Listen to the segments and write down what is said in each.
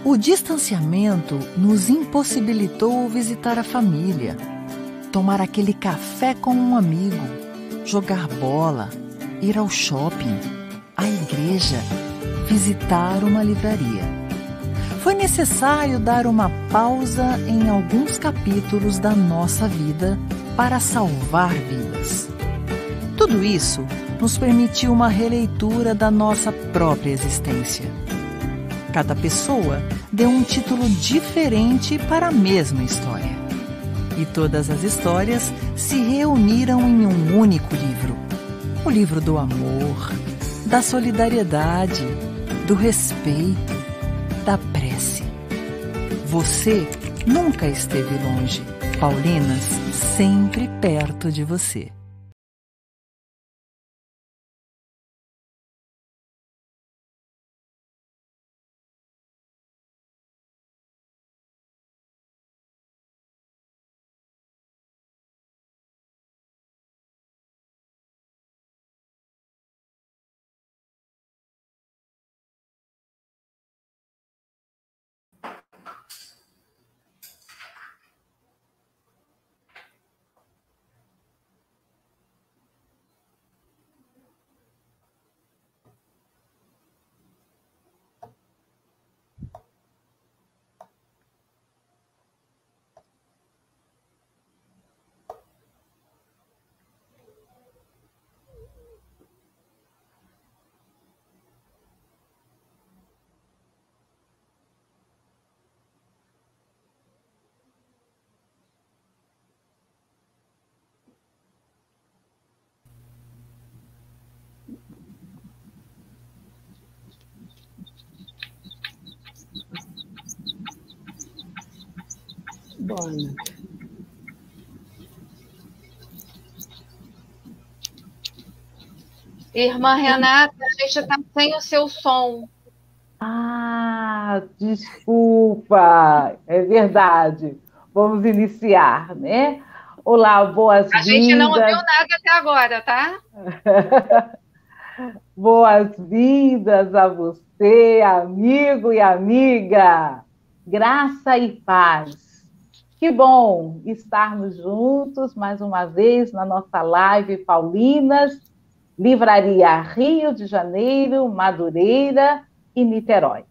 O distanciamento nos impossibilitou visitar a família, tomar aquele café com um amigo, jogar bola, ir ao shopping, à igreja, visitar uma livraria. Foi necessário dar uma pausa em alguns capítulos da nossa vida para salvar vidas. Tudo isso nos permitiu uma releitura da nossa própria existência. Cada pessoa deu um título diferente para a mesma história. E todas as histórias se reuniram em um único livro. O livro do amor, da solidariedade, do respeito, da prece. Você nunca esteve longe. Paulinas, sempre perto de você. Boa noite. Irmã Renata, a gente está sem o seu som. Ah, desculpa, é verdade. Vamos iniciar, né? Olá, boas-vindas. A gente não ouviu nada até agora, tá? Boas-vindas a você, amigo e amiga. Graça e paz. Que bom estarmos juntos mais uma vez na nossa live Paulinas, Livraria Rio de Janeiro, Madureira e Niterói.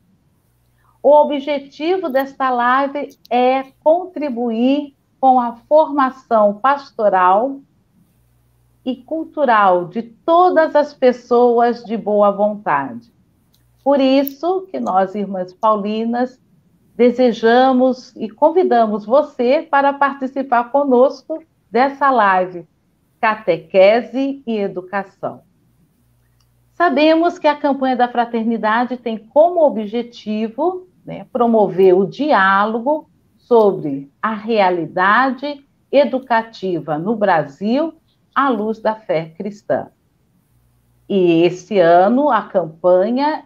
O objetivo desta live é contribuir com a formação pastoral e cultural de todas as pessoas de boa vontade. Por isso que nós, irmãs Paulinas, desejamos e convidamos você para participar conosco dessa live, Catequese e Educação. Sabemos que a campanha da fraternidade tem como objetivo, né, promover o diálogo sobre a realidade educativa no Brasil à luz da fé cristã. E esse ano a campanha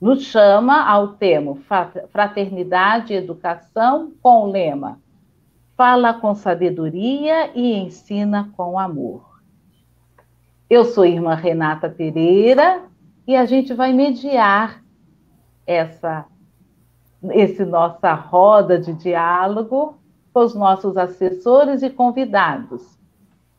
nos chama ao tema Fraternidade e Educação com o lema Fala com sabedoria e ensina com amor. Eu sou irmã Renata Pereira e a gente vai mediar esse nossa roda de diálogo com os nossos assessores e convidados.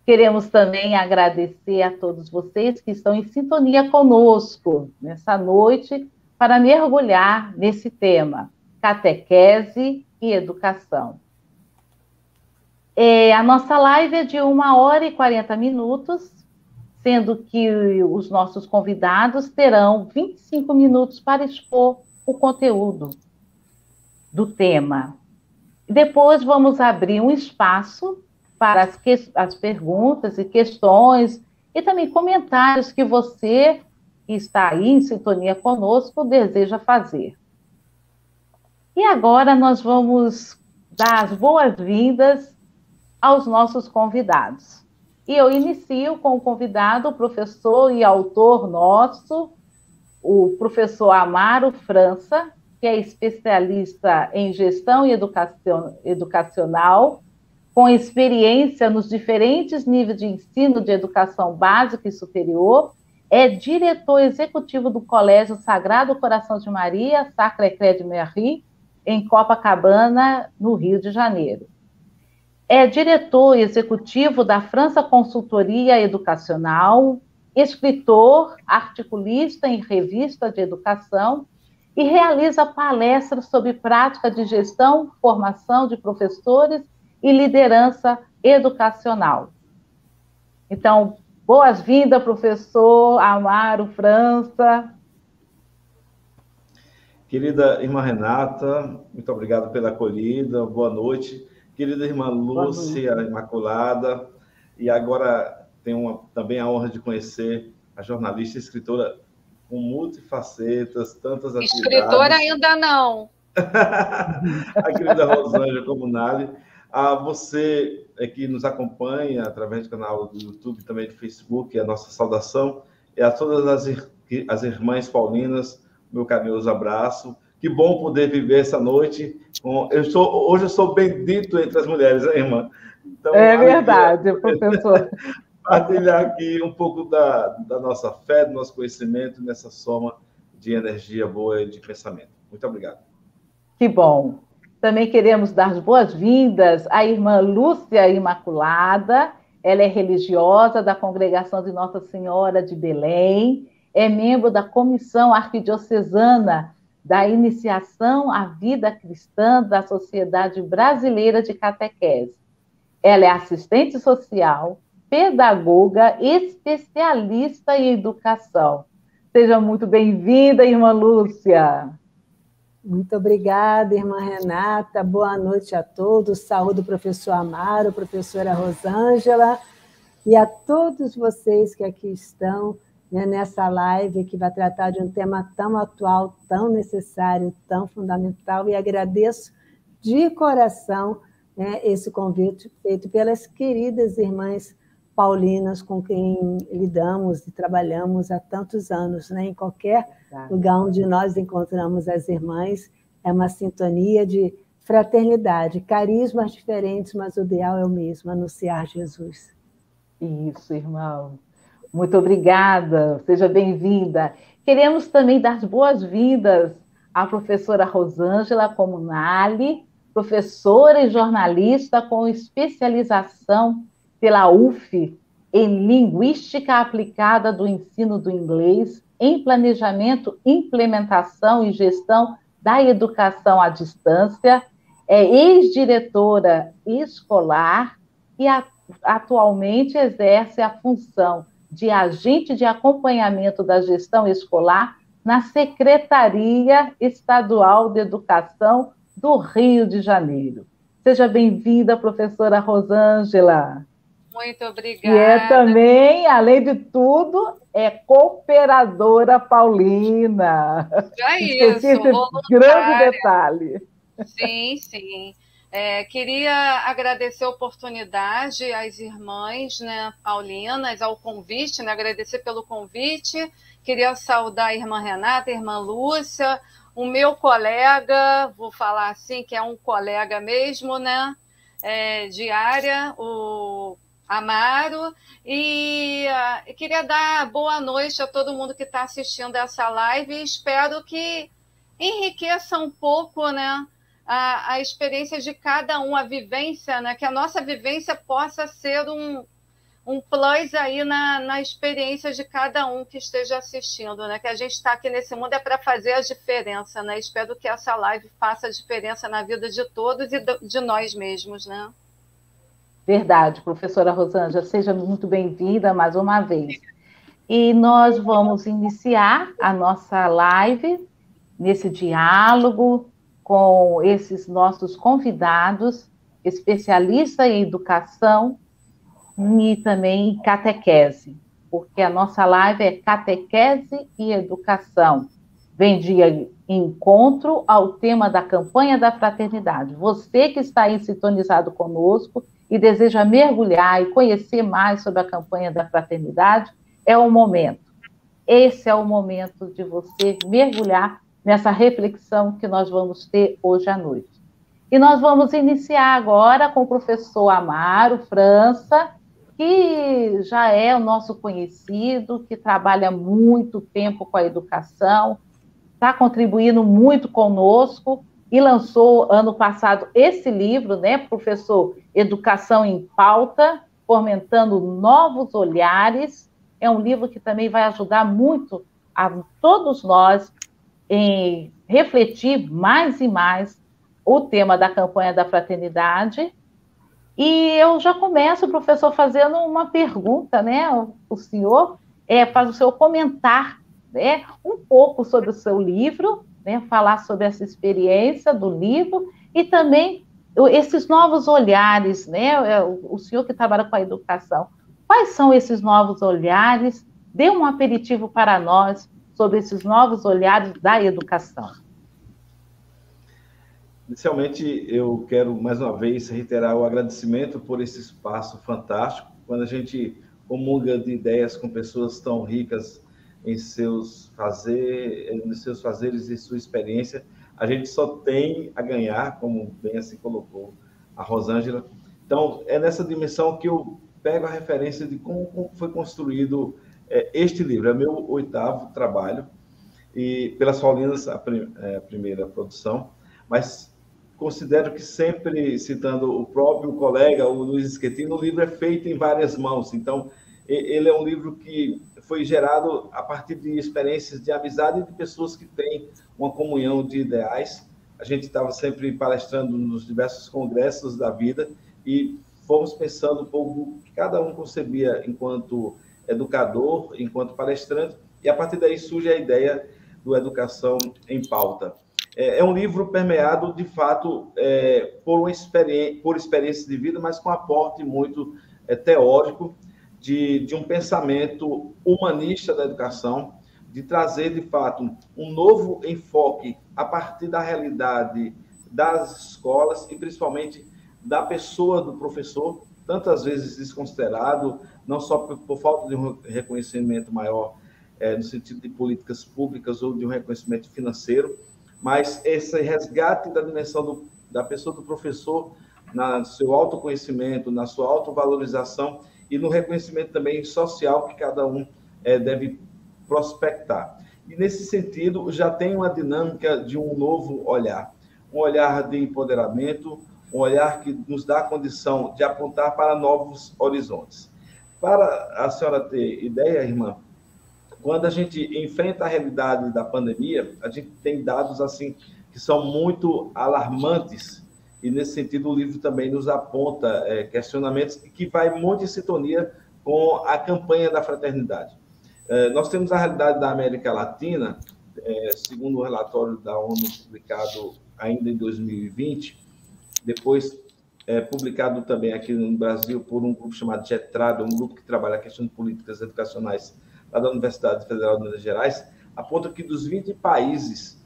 Queremos também agradecer a todos vocês que estão em sintonia conosco nessa noite para mergulhar nesse tema, catequese e educação. A nossa live é de 1h40, sendo que os nossos convidados terão 25 minutos para expor o conteúdo do tema. Depois vamos abrir um espaço para as perguntas e questões e também comentários que você que está aí em sintonia conosco deseja fazer. E agora nós vamos dar as boas-vindas aos nossos convidados. E eu inicio com o convidado, o professor e autor nosso, o professor Amaro França, que é especialista em gestão e educacional, com experiência nos diferentes níveis de ensino de educação básica e superior, é diretor executivo do Colégio Sagrado Coração de Maria, Sacré-Cœur de Marie, em Copacabana, no Rio de Janeiro. É diretor executivo da França Consultoria Educacional, escritor, articulista em revista de educação e realiza palestras sobre prática de gestão, formação de professores e liderança educacional. Então, boas-vindas, professor Amaro França. Querida irmã Renata, muito obrigado pela acolhida, boa noite. Querida irmã Lúcia Imaculada, e agora tenho também a honra de conhecer a jornalista e escritora com multifacetas, tantas atividades. Escritora ainda não. A querida Rosângela Comunale, a você que nos acompanha através do canal do YouTube e também do Facebook, a nossa saudação, e a todas as irmãs paulinas, meu carinhoso abraço. Que bom poder viver essa noite. Hoje eu sou bendito entre as mulheres, né, irmã? Então, é verdade, professor. Partilhar aqui um pouco da nossa fé, do nosso conhecimento, nessa soma de energia boa e de pensamento. Muito obrigado. Que bom. Também queremos dar as boas-vindas à irmã Lúcia Imaculada. Ela é religiosa da Congregação de Nossa Senhora de Belém, é membro da Comissão Arquidiocesana da Iniciação à Vida Cristã da Sociedade Brasileira de Catequese. Ela é assistente social, pedagoga, especialista em educação. Seja muito bem-vinda, irmã Lúcia. Muito obrigada, irmã Renata. Boa noite a todos. Saúde o professor Amaro, professora Rosângela, e a todos vocês que aqui estão, né, nessa live que vai tratar de um tema tão atual, tão necessário, tão fundamental, e agradeço de coração, né, esse convite feito pelas queridas irmãs paulinas com quem lidamos e trabalhamos há tantos anos, né? Em qualquer lugar onde nós encontramos as irmãs, é uma sintonia de fraternidade, carismas diferentes, mas o ideal é o mesmo, anunciar Jesus. Isso, irmão. Muito obrigada, seja bem-vinda. Queremos também dar boas-vindas à professora Rosângela Comunale, professora e jornalista com especialização pela UF em Linguística Aplicada do Ensino do Inglês, em Planejamento, Implementação e Gestão da Educação à Distância, é ex-diretora escolar e atualmente exerce a função de agente de acompanhamento da gestão escolar na Secretaria Estadual de Educação do Rio de Janeiro. Seja bem-vinda, professora Rosângela. Muito obrigada. E é também, além de tudo, é cooperadora paulina. É isso, grande detalhe. Sim, sim. Queria agradecer a oportunidade às irmãs, né, paulinas, ao convite, né, agradecer pelo convite. Queria saudar a irmã Renata, a irmã Lúcia, o meu colega, vou falar assim, que é um colega mesmo, né, de área, o Amaro, e queria dar boa noite a todo mundo que está assistindo essa live e espero que enriqueça um pouco, né, a experiência de cada um, a vivência, né, que a nossa vivência possa ser um plus aí na experiência de cada um que esteja assistindo, né, que a gente está aqui nesse mundo é para fazer a diferença, né, espero que essa live faça a diferença na vida de todos e de nós mesmos, né. Verdade, professora Rosângela, seja muito bem-vinda mais uma vez. E nós vamos iniciar a nossa live nesse diálogo com esses nossos convidados, especialistas em educação e também em catequese, porque a nossa live é catequese e educação. Vem de encontro ao tema da campanha da fraternidade. Você que está aí sintonizado conosco e deseja mergulhar e conhecer mais sobre a campanha da fraternidade, é o momento. Esse é o momento de você mergulhar nessa reflexão que nós vamos ter hoje à noite. E nós vamos iniciar agora com o professor Amaro França, que já é o nosso conhecido, que trabalha muito tempo com a educação, está contribuindo muito conosco e lançou ano passado esse livro, né, professor? Educação em Pauta, fomentando novos olhares. É um livro que também vai ajudar muito a todos nós em refletir mais e mais o tema da campanha da fraternidade. E eu já começo, professor, fazendo uma pergunta, né? O senhor faz o seu comentar, né, um pouco sobre o seu livro, né, falar sobre essa experiência do livro e também esses novos olhares, né? O senhor que trabalha com a educação, quais são esses novos olhares? Dê um aperitivo para nós sobre esses novos olhares da educação. Inicialmente, eu quero, mais uma vez, reiterar o agradecimento por esse espaço fantástico. Quando a gente comunga de ideias com pessoas tão ricas em seus fazeres e sua experiência, a gente só tem a ganhar, como bem assim colocou a Rosângela. Então, é nessa dimensão que eu pego a referência de como foi construído este livro. É meu 8º trabalho, e pelas Paulinas, a primeira produção, mas considero que sempre, citando o próprio colega, o Luiz Schettino, o livro é feito em várias mãos. Então, ele é um livro que foi gerado a partir de experiências de amizade e de pessoas que têm uma comunhão de ideais. A gente estava sempre palestrando nos diversos congressos da vida e fomos pensando um pouco o que cada um concebia enquanto educador, enquanto palestrante, e a partir daí surge a ideia do Educação em Pauta. É um livro permeado, de fato, por experiência de vida, mas com aporte muito teórico de um pensamento humanista da educação, de trazer, de fato, um novo enfoque a partir da realidade das escolas e, principalmente, da pessoa do professor, tantas vezes desconsiderado, não só por falta de um reconhecimento maior no sentido de políticas públicas ou de um reconhecimento financeiro, mas esse resgate da dimensão da pessoa do professor no seu autoconhecimento, na sua autovalorização e no reconhecimento também social que cada um deve prospectar. E, nesse sentido, já tem uma dinâmica de um novo olhar, um olhar de empoderamento, um olhar que nos dá a condição de apontar para novos horizontes. Para a senhora ter ideia, irmã, quando a gente enfrenta a realidade da pandemia, a gente tem dados assim que são muito alarmantes, e nesse sentido o livro também nos aponta questionamentos que vai muito em sintonia com a campanha da fraternidade. Nós temos a realidade da América Latina, segundo o relatório da ONU publicado ainda em 2020, depois publicado também aqui no Brasil por um grupo chamado GETRAD, um grupo que trabalha a questão de políticas educacionais lá da Universidade Federal de Minas Gerais, aponta que dos 20 países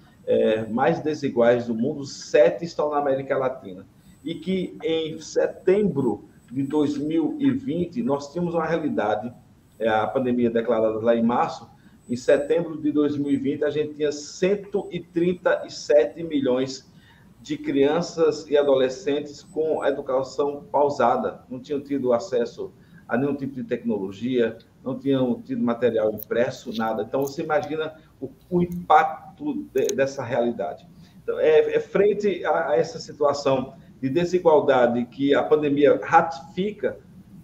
mais desiguais do mundo, 7 estão na América Latina. E que em setembro de 2020, nós tínhamos uma realidade, a pandemia declarada lá em março, em setembro de 2020, a gente tinha 137 milhões de crianças e adolescentes com a educação pausada, não tinham tido acesso a nenhum tipo de tecnologia, não tinham tido material impresso, nada. Então, você imagina o impacto dessa realidade. Então, frente a essa situação de desigualdade que a pandemia ratifica,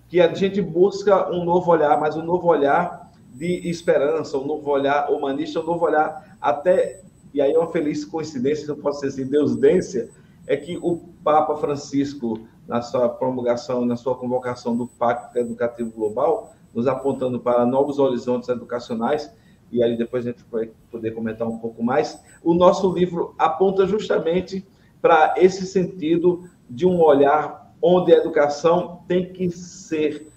que a gente busca um novo olhar, mas um novo olhar de esperança, um novo olhar humanista, um novo olhar até, e aí é uma feliz coincidência, não posso dizer assim, deusdência, é que o Papa Francisco, na sua promulgação, na sua convocação do Pacto Educativo Global, nos apontando para novos horizontes educacionais, e aí depois a gente vai poder comentar um pouco mais, o nosso livro aponta justamente para esse sentido de um olhar onde a educação tem que ser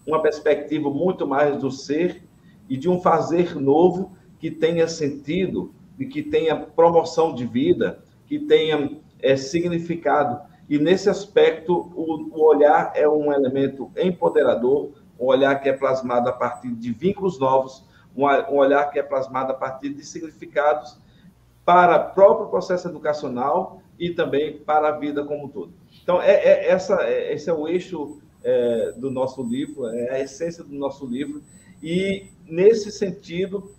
uma perspectiva muito mais do ser e de um fazer novo que tenha sentido e que tenha promoção de vida, que tenha significado. E, nesse aspecto, o olhar é um elemento empoderador, um olhar que é plasmado a partir de vínculos novos, um olhar que é plasmado a partir de significados para o próprio processo educacional e também para a vida como um todo. Então, esse é o eixo do nosso livro, é a essência do nosso livro, e, nesse sentido,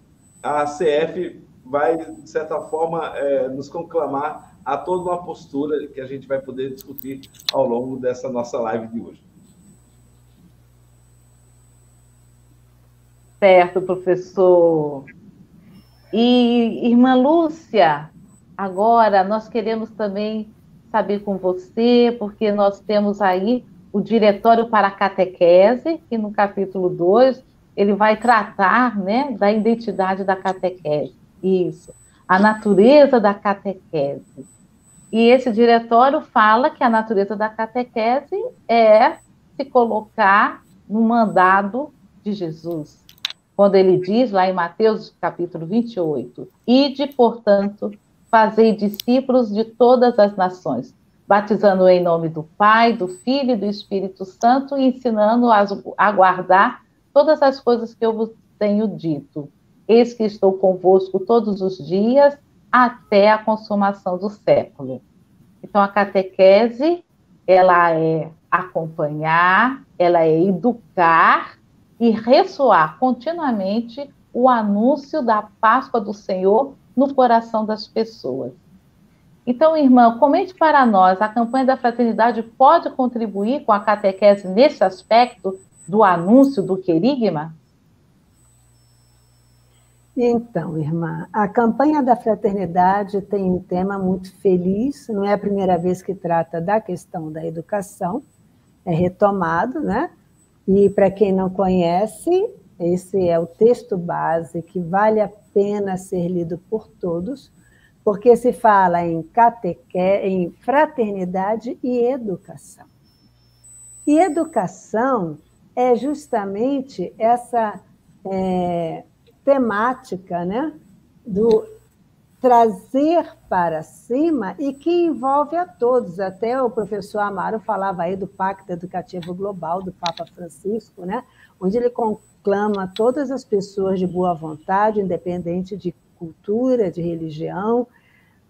a CF vai, de certa forma, nos conclamar a toda uma postura que a gente vai poder discutir ao longo dessa nossa live de hoje. Certo, professor. E, irmã Lúcia, agora nós queremos também saber com você, porque nós temos aí o Diretório para a Catequese, que no capítulo 2 ele vai tratar, né, da identidade da catequese. Isso, a natureza da catequese. E esse diretório fala que a natureza da catequese é se colocar no mandado de Jesus. Quando ele diz, lá em Mateus, capítulo 28, ide, portanto, fazei discípulos de todas as nações, batizando em nome do Pai, do Filho e do Espírito Santo, e ensinando-as a guardar todas as coisas que eu vos tenho dito. Eis que estou convosco todos os dias, até a consumação do século. Então, a catequese, ela é acompanhar, ela é educar e ressoar continuamente o anúncio da Páscoa do Senhor no coração das pessoas. Então, irmã, comente para nós, a campanha da fraternidade pode contribuir com a catequese nesse aspecto do anúncio do querigma? Então, irmã, a campanha da fraternidade tem um tema muito feliz, não é a primeira vez que trata da questão da educação, é retomado, né? E para quem não conhece, esse é o texto base que vale a pena ser lido por todos, porque se fala em fraternidade e educação. E educação é justamente essa temática, né, do trazer para cima e que envolve a todos. Até o professor Amaro falava aí do Pacto Educativo Global do Papa Francisco, né, onde ele conclama todas as pessoas de boa vontade, independente de cultura, de religião,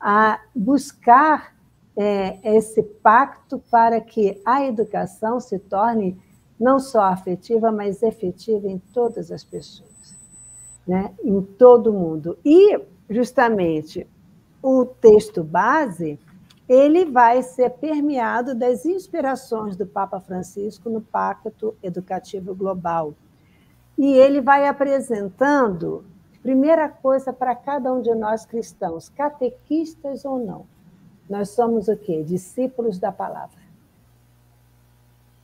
a buscar esse pacto para que a educação se torne não só afetiva, mas efetiva em todas as pessoas, né? Em todo mundo. E, justamente, o texto base, ele vai ser permeado das inspirações do Papa Francisco no Pacto Educativo Global. E ele vai apresentando, primeira coisa para cada um de nós cristãos, catequistas ou não, nós somos o quê? Discípulos da palavra.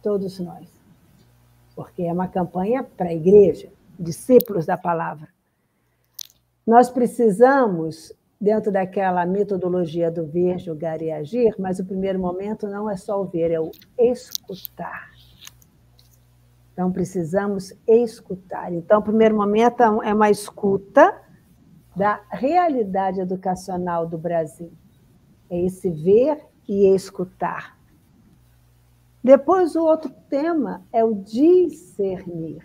Todos nós. Porque é uma campanha para a igreja, discípulos da palavra. Nós precisamos, dentro daquela metodologia do ver, julgar e agir, mas o primeiro momento não é só o ver, é o escutar. Então, precisamos escutar. Então, o primeiro momento é uma escuta da realidade educacional do Brasil. É esse ver e escutar. Depois, o outro tema é o discernir.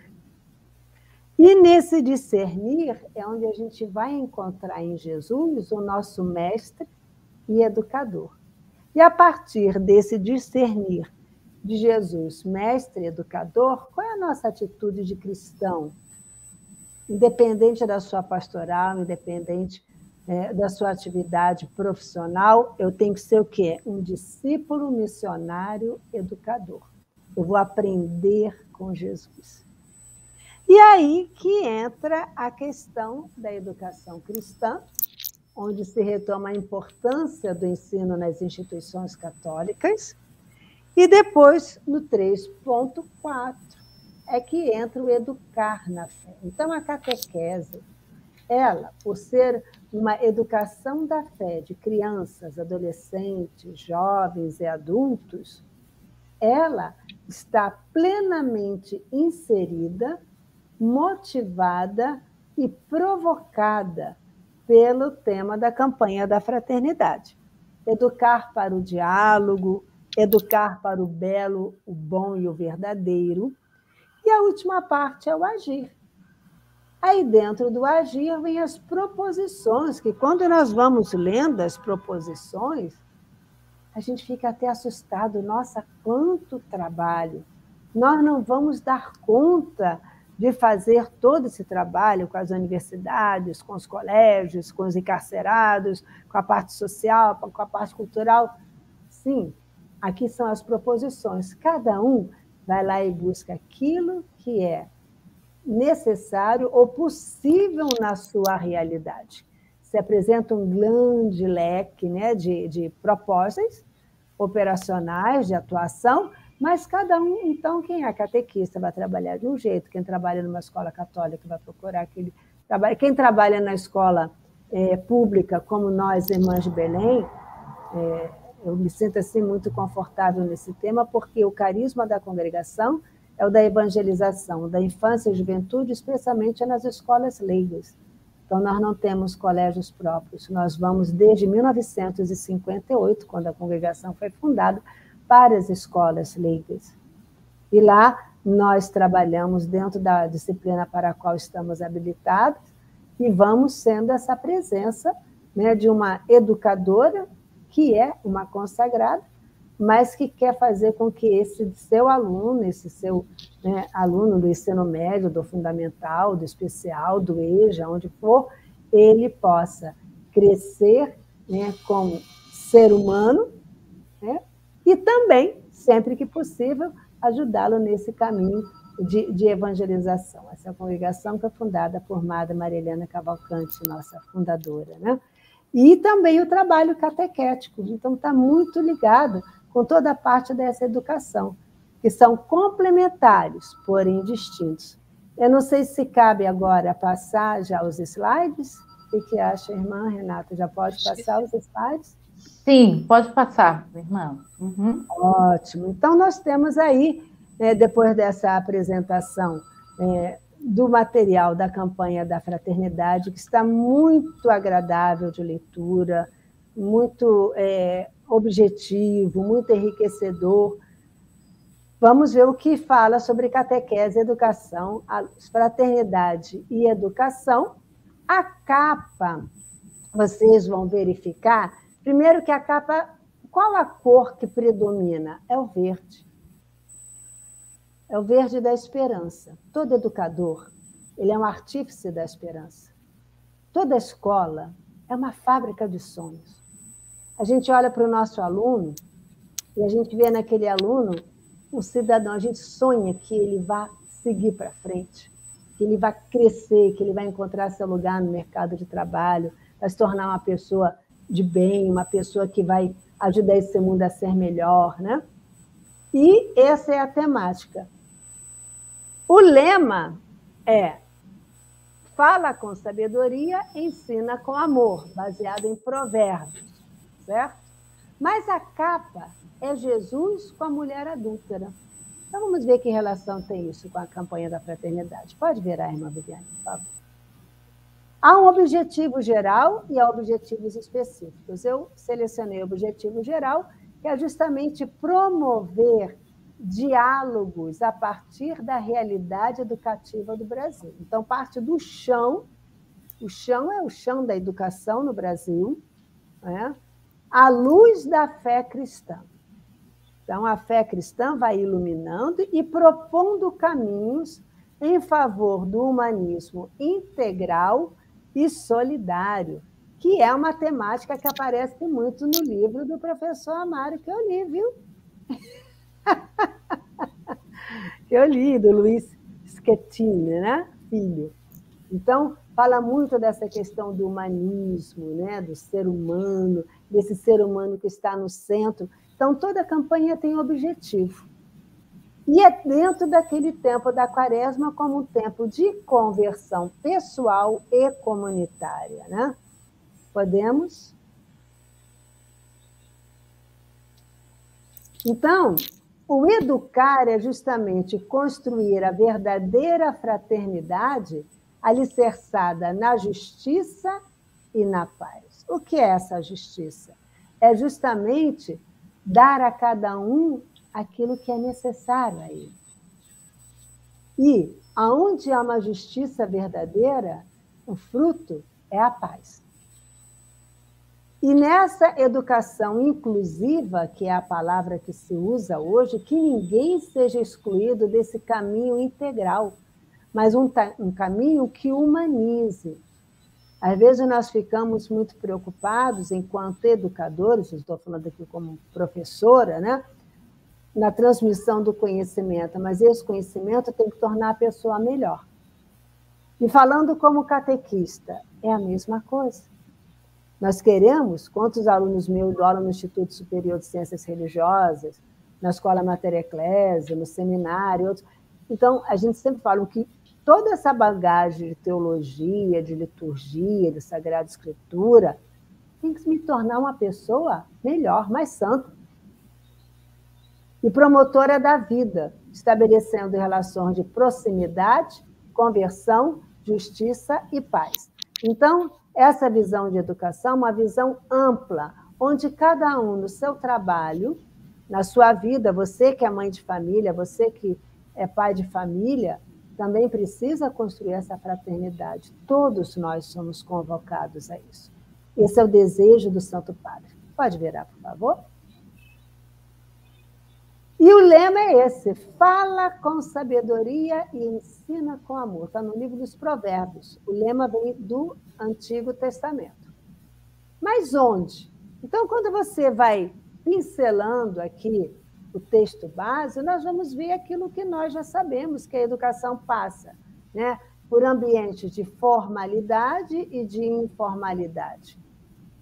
E nesse discernir é onde a gente vai encontrar em Jesus o nosso mestre e educador. E a partir desse discernir de Jesus, mestre e educador, qual é a nossa atitude de cristão? Independente da sua pastoral, independente da sua atividade profissional, eu tenho que ser o quê? Um discípulo missionário educador. Eu vou aprender com Jesus. E aí que entra a questão da educação cristã, onde se retoma a importância do ensino nas instituições católicas, e depois, no 3.4, é que entra o educar na fé. Então, a catequese, ela, por ser uma educação da fé de crianças, adolescentes, jovens e adultos, ela está plenamente inserida, motivada e provocada pelo tema da campanha da fraternidade. Educar para o diálogo, educar para o belo, o bom e o verdadeiro. E a última parte é o agir. Aí dentro do agir vem as proposições, que quando nós vamos lendo as proposições, a gente fica até assustado. Nossa, quanto trabalho! nós não vamos dar conta de fazer todo esse trabalho com as universidades, com os colégios, com os encarcerados, com a parte social, com a parte cultural. Sim, aqui são as proposições. Cada um vai lá e busca aquilo que é necessário ou possível na sua realidade. Se apresenta um grande leque, né, de propostas operacionais, de atuação, mas cada um, então, quem é catequista vai trabalhar de um jeito, quem trabalha numa escola católica vai procurar aquele trabalho, quem trabalha na escola pública, como nós, Irmãs de Belém, eu me sinto assim muito confortável nesse tema, porque o carisma da congregação é o da evangelização, da infância e juventude, especialmente nas escolas leigas. Então, nós não temos colégios próprios, nós vamos desde 1958, quando a congregação foi fundada, para as escolas leigas. E lá nós trabalhamos dentro da disciplina para a qual estamos habilitados e vamos sendo essa presença, né, de uma educadora que é uma consagrada, mas que quer fazer com que esse seu aluno, esse seu, né, aluno do ensino médio, do fundamental, do especial, do EJA, onde for, ele possa crescer, né, como ser humano, né, e também, sempre que possível, ajudá-lo nesse caminho de evangelização. Essa congregação que é fundada por Madre Maria Helena Cavalcante, nossa fundadora, né? E também o trabalho catequético. Então, está muito ligado com toda a parte dessa educação, que são complementares, porém distintos. Eu não sei se cabe agora passar já os slides. O que acha, irmã Renata? Já pode passar os slides? Sim, pode passar, irmã. Uhum. Ótimo. Então, nós temos aí, depois dessa apresentação do material da campanha da fraternidade, que está muito agradável de leitura, muito objetivo, muito enriquecedor. Vamos ver o que fala sobre catequese, educação, fraternidade e educação. A capa, vocês vão verificar, primeiro que a capa, qual a cor que predomina? É o verde. É o verde da esperança. Todo educador, ele é um artífice da esperança. Toda escola é uma fábrica de sonhos. A gente olha para o nosso aluno e a gente vê naquele aluno um cidadão, a gente sonha que ele vá seguir para frente, que ele vai crescer, que ele vai encontrar seu lugar no mercado de trabalho, vai se tornar uma pessoa de bem, uma pessoa que vai ajudar esse mundo a ser melhor, né? E essa é a temática. O lema é: fala com sabedoria, ensina com amor, baseado em Provérbios, certo? Mas a capa é Jesus com a mulher adúltera. Então, vamos ver que relação tem isso com a campanha da fraternidade. Pode virar, irmã Viviane, por favor. Há um objetivo geral e há objetivos específicos. Eu selecionei o objetivo geral, que é justamente promover diálogos a partir da realidade educativa do Brasil. Então, parte do chão, o chão é o chão da educação no Brasil, né? À luz da fé cristã. Então, a fé cristã vai iluminando e propondo caminhos em favor do humanismo integral e solidário, que é uma temática que aparece muito no livro do professor Amaro, que eu li, viu? Que eu li, do Luiz Schettini, né? Filho. Então, fala muito dessa questão do humanismo, né? Do ser humano, desse ser humano que está no centro. Então, toda a campanha tem objetivo. E é dentro daquele tempo da Quaresma como um tempo de conversão pessoal e comunitária, né? Podemos? Então, o educar é justamente construir a verdadeira fraternidade alicerçada na justiça e na paz. O que é essa justiça? É justamente dar a cada um aquilo que é necessário a ele. E, aonde há uma justiça verdadeira, o fruto é a paz. E nessa educação inclusiva, que é a palavra que se usa hoje, que ninguém seja excluído desse caminho integral, mas um caminho que humanize. Às vezes nós ficamos muito preocupados, enquanto educadores, estou falando aqui como professora, né? Na transmissão do conhecimento, mas esse conhecimento tem que tornar a pessoa melhor. E falando como catequista, é a mesma coisa. Nós queremos, quantos alunos meus doram no Instituto Superior de Ciências Religiosas, na Escola Mater Ecclesiae, no seminário, outros. Então, a gente sempre fala que toda essa bagagem de teologia, de liturgia, de Sagrada Escritura, tem que me tornar uma pessoa melhor, mais santa. E promotora da vida, estabelecendo relações de proximidade, conversão, justiça e paz. Então, essa visão de educação é uma visão ampla, onde cada um no seu trabalho, na sua vida, você que é mãe de família, você que é pai de família, também precisa construir essa fraternidade. Todos nós somos convocados a isso. Esse é o desejo do Santo Padre. Pode virar, por favor? E o lema é esse: fala com sabedoria e ensina com amor. Está no livro dos Provérbios. O lema vem do Antigo Testamento. Mas onde? Então, quando você vai pincelando aqui o texto base, nós vamos ver aquilo que nós já sabemos, que a educação passa, né? Por ambientes de formalidade e de informalidade.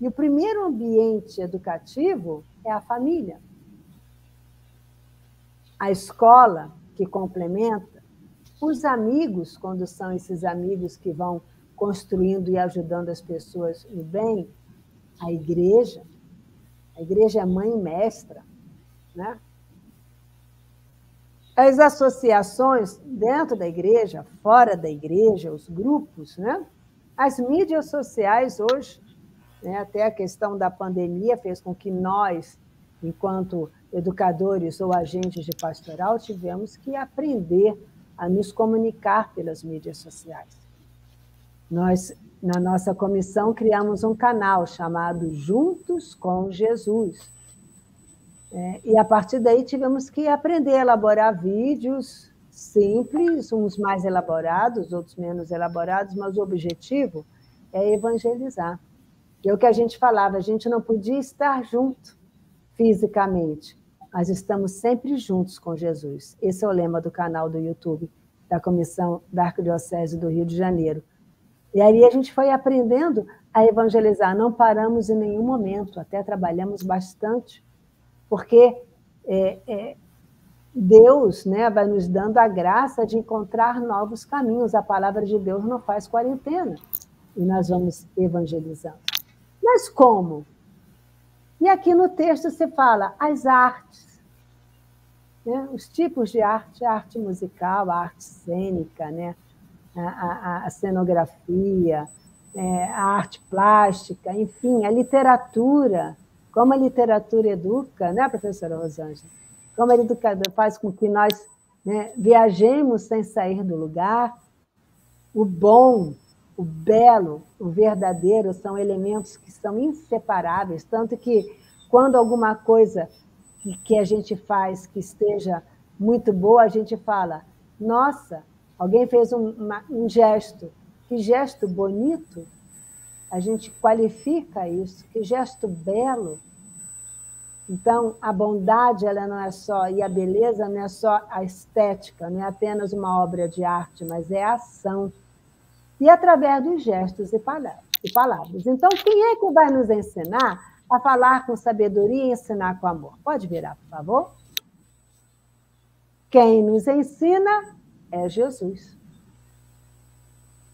E o primeiro ambiente educativo é a família. A escola, que complementa, os amigos, quando são esses amigos que vão construindo e ajudando as pessoas no bem, a igreja é mãe e mestra, né? As associações dentro da igreja, fora da igreja, os grupos, né? As mídias sociais hoje, né? Até a questão da pandemia fez com que nós, enquanto educadores ou agentes de pastoral, tivemos que aprender a nos comunicar pelas mídias sociais. Nós, na nossa comissão, criamos um canal chamado Juntos com Jesus. E, a partir daí, tivemos que aprender a elaborar vídeos simples, uns mais elaborados, outros menos elaborados, mas o objetivo é evangelizar. E é o que a gente falava, a gente não podia estar junto fisicamente, mas estamos sempre juntos com Jesus. Esse é o lema do canal do YouTube da Comissão da Arquidiocese do Rio de Janeiro. E aí a gente foi aprendendo a evangelizar, não paramos em nenhum momento, até trabalhamos bastante, porque Deus, né, vai nos dando a graça de encontrar novos caminhos. A palavra de Deus não faz quarentena, e nós vamos evangelizando. Mas como? E aqui no texto se fala as artes, né? Os tipos de arte, a arte musical, a arte cênica, né? a cenografia, a arte plástica, enfim, a literatura, como a literatura educa, né, professora Rosângela? Como a educadora faz com que nós, né, viajemos sem sair do lugar. O bom, o belo, o verdadeiro são elementos que são inseparáveis, tanto que quando alguma coisa que a gente faz que esteja muito boa, a gente fala, nossa, alguém fez um gesto, que gesto bonito, a gente qualifica isso, que gesto belo. Então, a bondade, ela não é só, e a beleza não é só a estética, não é apenas uma obra de arte, mas é a ação. E através dos gestos e palavras. Então, quem é que vai nos ensinar a falar com sabedoria e ensinar com amor? Pode virar, por favor? Quem nos ensina é Jesus.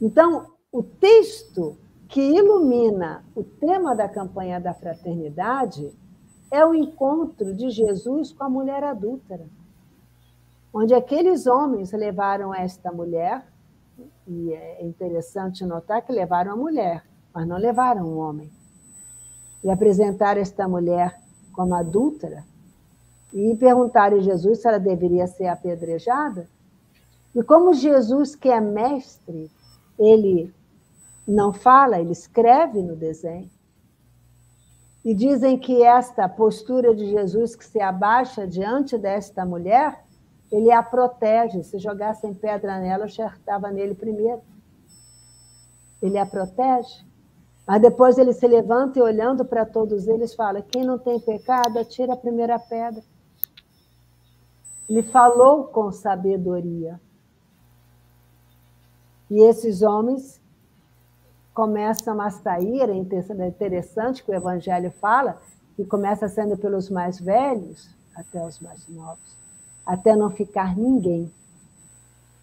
Então, o texto que ilumina o tema da campanha da fraternidade é o encontro de Jesus com a mulher adúltera, onde aqueles homens levaram esta mulher, e é interessante notar que levaram a mulher, mas não levaram um homem, e apresentaram esta mulher como adúltera, e perguntaram a Jesus se ela deveria ser apedrejada. E como Jesus, que é mestre, ele não fala, ele escreve no desenho. E dizem que esta postura de Jesus que se abaixa diante desta mulher, ele a protege. Se jogassem pedra nela, acertava nele primeiro. Ele a protege. Mas depois ele se levanta e, olhando para todos eles, fala: quem não tem pecado, atira a primeira pedra. Ele falou com sabedoria. E esses homens começam a sair. É interessante que o Evangelho fala que começa sendo pelos mais velhos até os mais novos, até não ficar ninguém.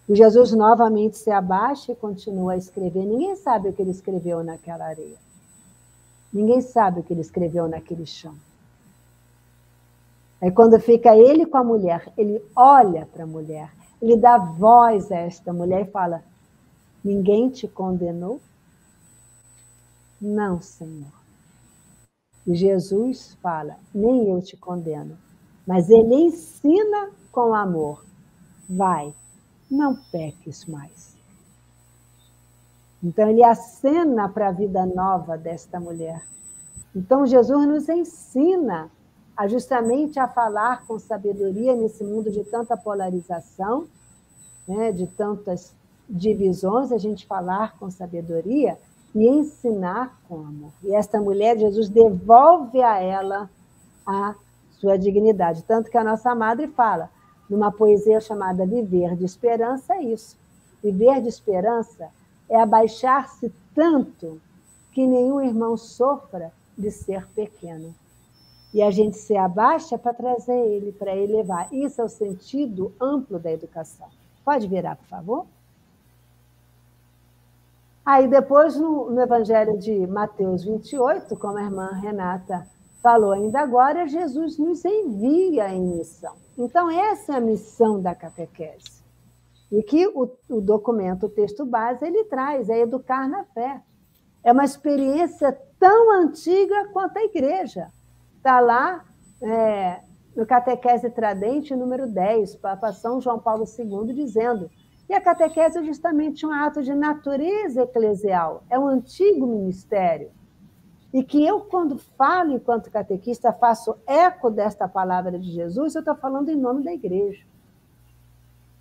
E Jesus novamente se abaixa e continua a escrever. Ninguém sabe o que ele escreveu naquela areia. Ninguém sabe o que ele escreveu naquele chão. Aí quando fica ele com a mulher, ele olha para a mulher, ele dá voz a esta mulher e fala: ninguém te condenou? Não, Senhor. E Jesus fala: nem eu te condeno. Mas ele ensina com amor: vai, não peques mais. Então ele acena para a vida nova desta mulher. Então Jesus nos ensina justamente a falar com sabedoria nesse mundo de tanta polarização, né, de tantas divisões, a gente falar com sabedoria e ensinar com amor. E esta mulher, Jesus devolve a ela a sua dignidade. Tanto que a nossa madre fala, numa poesia chamada Viver de Esperança, é isso. Viver de esperança é abaixar-se tanto que nenhum irmão sofra de ser pequeno. E a gente se abaixa para trazer ele, para elevar. Isso é o sentido amplo da educação. Pode virar, por favor? Aí depois, no Evangelho de Mateus 28, como a irmã Renata falou ainda agora, Jesus nos envia em missão. Então, essa é a missão da catequese. E que o documento, o texto base, ele traz, é educar na fé. É uma experiência tão antiga quanto a igreja. Está lá no Catequese Tradente, número 10, Papa São João Paulo II, dizendo que a catequese é justamente um ato de natureza eclesial, é um antigo ministério. E que eu, quando falo enquanto catequista, faço eco desta palavra de Jesus, eu estou falando em nome da igreja.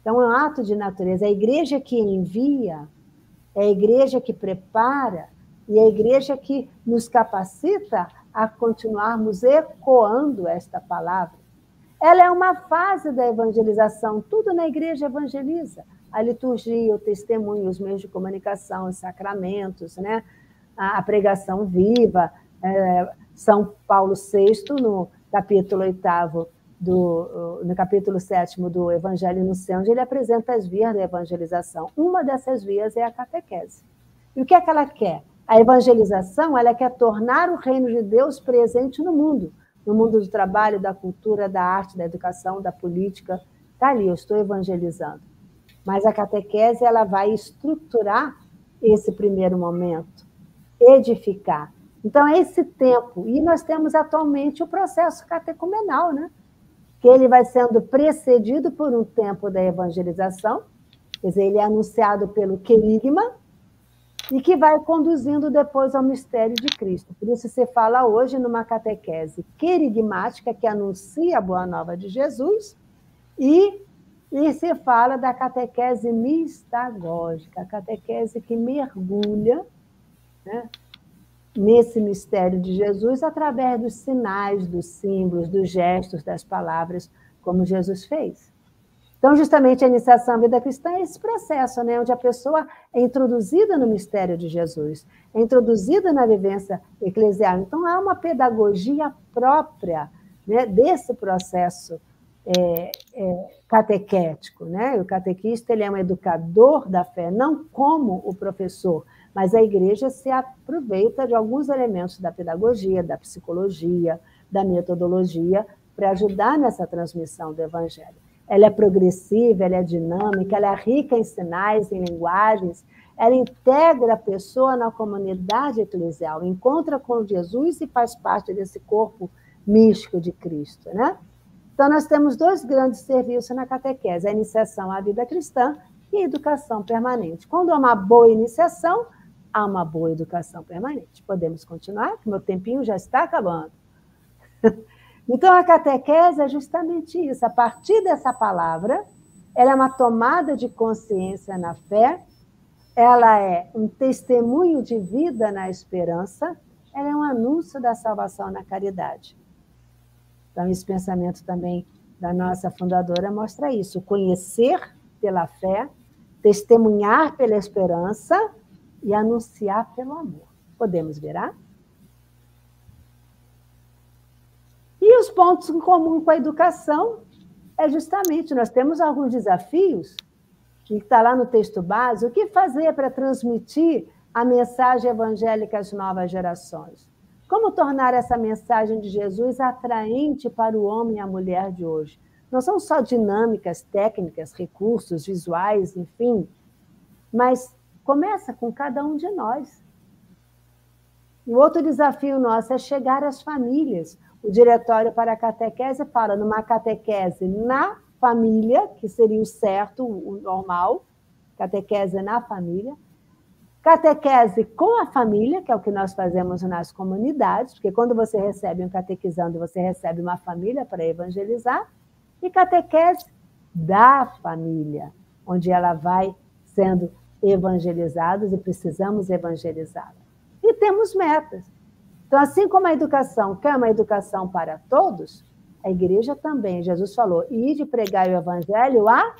Então, é um ato de natureza. É a igreja que envia, é a igreja que prepara, e é a igreja que nos capacita a continuarmos ecoando esta palavra. Ela é uma fase da evangelização, tudo na igreja evangeliza. A liturgia, o testemunho, os meios de comunicação, os sacramentos, né? A pregação viva. São Paulo VI, no capítulo 8º, no capítulo 7º do Evangelho no Céu, onde ele apresenta as vias da evangelização. Uma dessas vias é a catequese. E o que é que ela quer? A evangelização, ela quer tornar o reino de Deus presente no mundo do trabalho, da cultura, da arte, da educação, da política. Está ali, eu estou evangelizando. Mas a catequese, ela vai estruturar esse primeiro momento, edificar. Então, é esse tempo. E nós temos atualmente o processo catecumenal, né? Que ele vai sendo precedido por um tempo da evangelização, quer dizer, ele é anunciado pelo querigma, e que vai conduzindo depois ao mistério de Cristo. Por isso se fala hoje numa catequese querigmática, que anuncia a boa nova de Jesus, e se fala da catequese mistagógica, a catequese que mergulha, né, nesse mistério de Jesus através dos sinais, dos símbolos, dos gestos, das palavras, como Jesus fez. Então, justamente, a iniciação à vida cristã é esse processo, né, onde a pessoa é introduzida no mistério de Jesus, é introduzida na vivência eclesial. Então, há uma pedagogia própria, né, desse processo catequético, né? O catequista, ele é um educador da fé, não como o professor, mas a igreja se aproveita de alguns elementos da pedagogia, da psicologia, da metodologia, para ajudar nessa transmissão do evangelho. Ela é progressiva, ela é dinâmica, ela é rica em sinais, em linguagens, ela integra a pessoa na comunidade eclesial, encontra com Jesus e faz parte desse corpo místico de Cristo, né? Então, nós temos dois grandes serviços na catequese, a iniciação à vida cristã e a educação permanente. Quando há uma boa iniciação, a uma boa educação permanente. Podemos continuar, que meu tempinho já está acabando. Então, a catequese é justamente isso. A partir dessa palavra, ela é uma tomada de consciência na fé, ela é um testemunho de vida na esperança, ela é um anúncio da salvação na caridade. Então, esse pensamento também da nossa fundadora mostra isso, conhecer pela fé, testemunhar pela esperança e anunciar pelo amor. Podemos virar? E os pontos em comum com a educação é justamente, nós temos alguns desafios, que está lá no texto base, o que fazer para transmitir a mensagem evangélica às novas gerações? Como tornar essa mensagem de Jesus atraente para o homem e a mulher de hoje? Não são só dinâmicas, técnicas, recursos, visuais, enfim, mas começa com cada um de nós. E o outro desafio nosso é chegar às famílias. O Diretório para a Catequese fala numa catequese na família, que seria o certo, o normal, catequese na família, catequese com a família, que é o que nós fazemos nas comunidades, porque quando você recebe um catequizando, você recebe uma família para evangelizar, e catequese da família, onde ela vai sendo evangelizada e precisamos evangelizá-la. E temos metas. Então, assim como a educação quer uma educação para todos, a igreja também, Jesus falou, ide pregar o evangelho a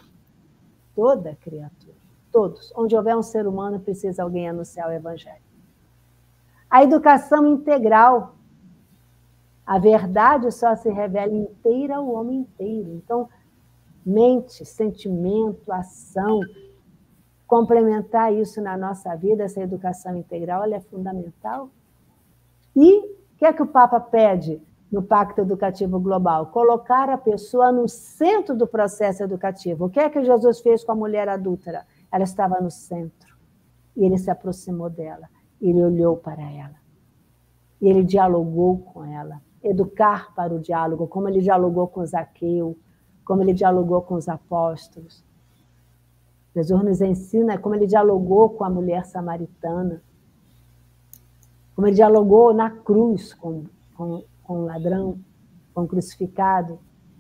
toda criatura. Todos. Onde houver um ser humano, precisa alguém anunciar o evangelho. A educação integral. A verdade só se revela inteira ao homem inteiro. Então, mente, sentimento, ação, complementar isso na nossa vida, essa educação integral, ela é fundamental. E o que é que o Papa pede no Pacto Educativo Global? Colocar a pessoa no centro do processo educativo. O que é que Jesus fez com a mulher adúltera? Ela estava no centro. E ele se aproximou dela. Ele olhou para ela. E ele dialogou com ela. Educar para o diálogo, como ele dialogou com Zaqueu, como ele dialogou com os apóstolos. Jesus nos ensina como ele dialogou com a mulher samaritana, como ele dialogou na cruz com o ladrão, com o crucificado.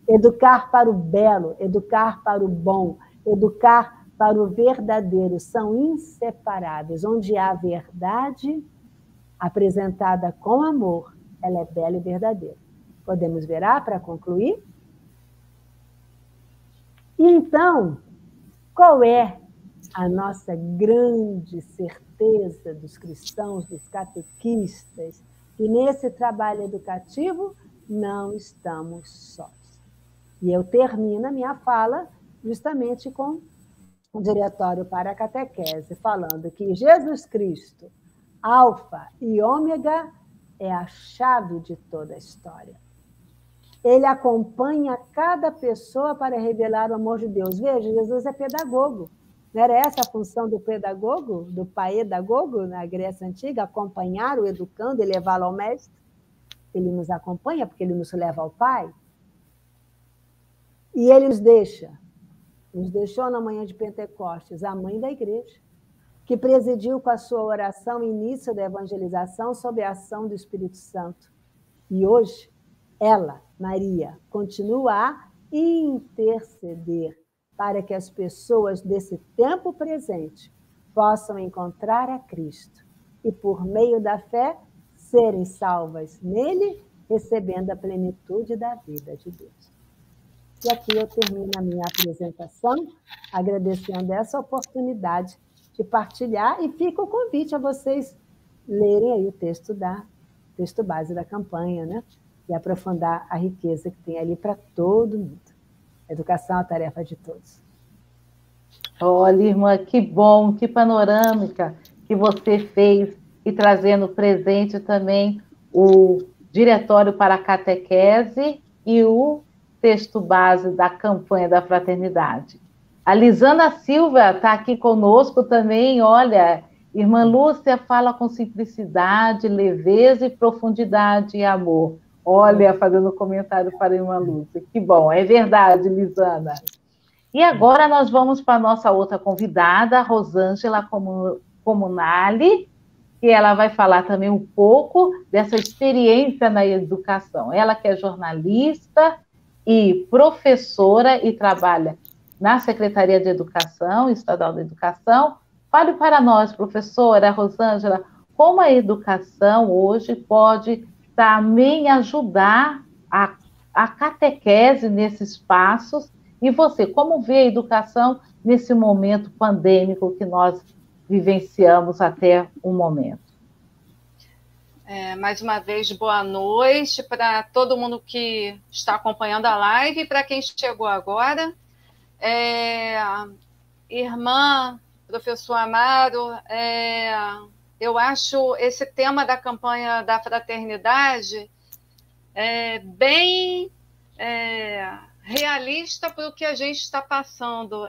Educar para o belo, educar para o bom, educar para o verdadeiro são inseparáveis. Onde há verdade apresentada com amor, ela é bela e verdadeira. Podemos virar para concluir? E então, qual é a nossa grande certeza dos cristãos, dos catequistas, que nesse trabalho educativo não estamos sós? E eu termino a minha fala justamente com o Diretório para a Catequese, falando que Jesus Cristo, Alfa e Ômega, é a chave de toda a história. Ele acompanha cada pessoa para revelar o amor de Deus. Veja, Jesus é pedagogo. Não era essa a função do pedagogo, do paedagogo na Grécia Antiga? Acompanhar o educando e levá-lo ao mestre? Ele nos acompanha porque ele nos leva ao Pai. E ele nos deixou na manhã de Pentecostes, a mãe da igreja, que presidiu com a sua oração o início da evangelização sob a ação do Espírito Santo. E hoje, ela, Maria, continua a interceder para que as pessoas desse tempo presente possam encontrar a Cristo e, por meio da fé, serem salvas nele, recebendo a plenitude da vida de Deus. E aqui eu termino a minha apresentação, agradecendo essa oportunidade de partilhar, e fica o convite a vocês lerem aí o texto base da campanha, né? E aprofundar a riqueza que tem ali para todo mundo. Educação é a tarefa de todos. Olha, irmã, que bom, que panorâmica que você fez, e trazendo presente também o Diretório para a Catequese e o texto base da campanha da fraternidade. A Lisana Silva está aqui conosco também. Olha, irmã Lúcia fala com simplicidade, leveza e profundidade e amor. Olha, fazendo comentário para a irmã Lúcia. Que bom, é verdade, Lisana. E agora nós vamos para a nossa outra convidada, a Rosângela Comunali, e ela vai falar também um pouco dessa experiência na educação. Ela que é jornalista e professora e trabalha na Secretaria de Educação, Estadual da Educação. Fale para nós, professora Rosângela, como a educação hoje pode também ajudar a catequese nesses passos, e você, como vê a educação nesse momento pandêmico que nós vivenciamos até o momento? Mais uma vez, boa noite para todo mundo que está acompanhando a live e para quem chegou agora. Irmã, professor Amaro, eu acho esse tema da campanha da fraternidade bem realista para o que a gente está passando.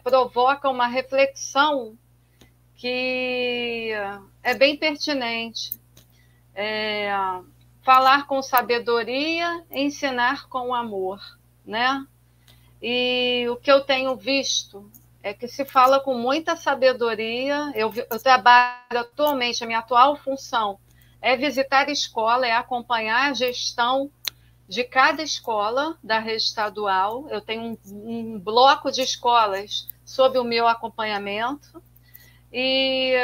Provoca uma reflexão que é bem pertinente. Falar com sabedoria, ensinar com amor, né? E o que eu tenho visto é que se fala com muita sabedoria. Eu trabalho atualmente, a minha atual função é visitar a escola, é acompanhar a gestão de cada escola da rede estadual. Eu tenho um bloco de escolas sob o meu acompanhamento e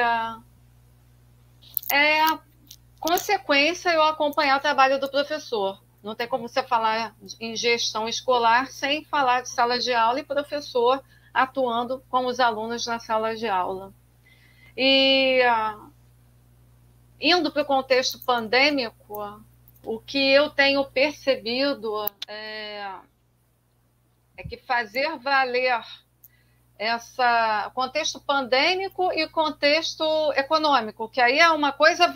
consequência eu acompanhar o trabalho do professor. Não tem como você falar em gestão escolar sem falar de sala de aula e professor atuando com os alunos na sala de aula. E indo para o contexto pandêmico, o que eu tenho percebido é que fazer valer contexto pandêmico e contexto econômico, que aí uma coisa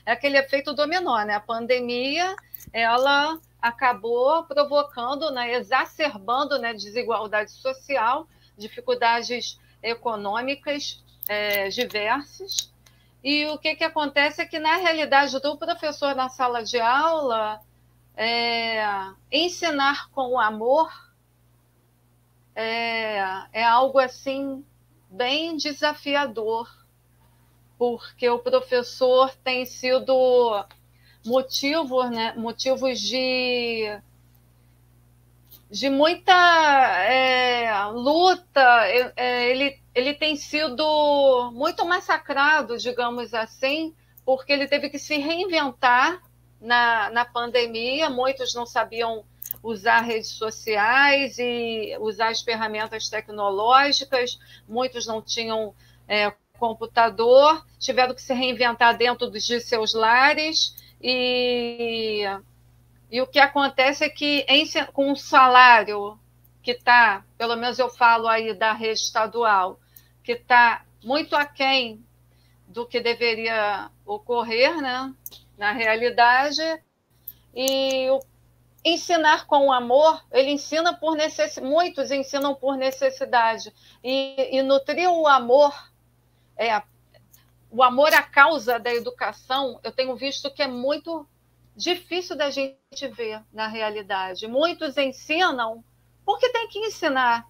é aquele efeito dominó, né? A pandemia, ela acabou provocando, né, exacerbando, né, desigualdade social, dificuldades econômicas diversas. E o que acontece é que, na realidade, do professor na sala de aula, ensinar com amor é algo assim bem desafiador, porque o professor tem sido motivos de muita luta. Ele tem sido muito massacrado, digamos assim, porque ele teve que se reinventar na pandemia. Muitos não sabiam usar redes sociais e usar as ferramentas tecnológicas, muitos não tinham computador, tiveram que se reinventar dentro de seus lares, e o que acontece é que com um salário que está, pelo menos eu falo aí da rede estadual, que está muito aquém do que deveria ocorrer, né, na realidade, e ensinar com amor, ele ensina por necessidade, muitos ensinam por necessidade, e nutrir o amor à causa da educação, eu tenho visto que é muito difícil da gente ver na realidade. Muitos ensinam porque tem que ensinar.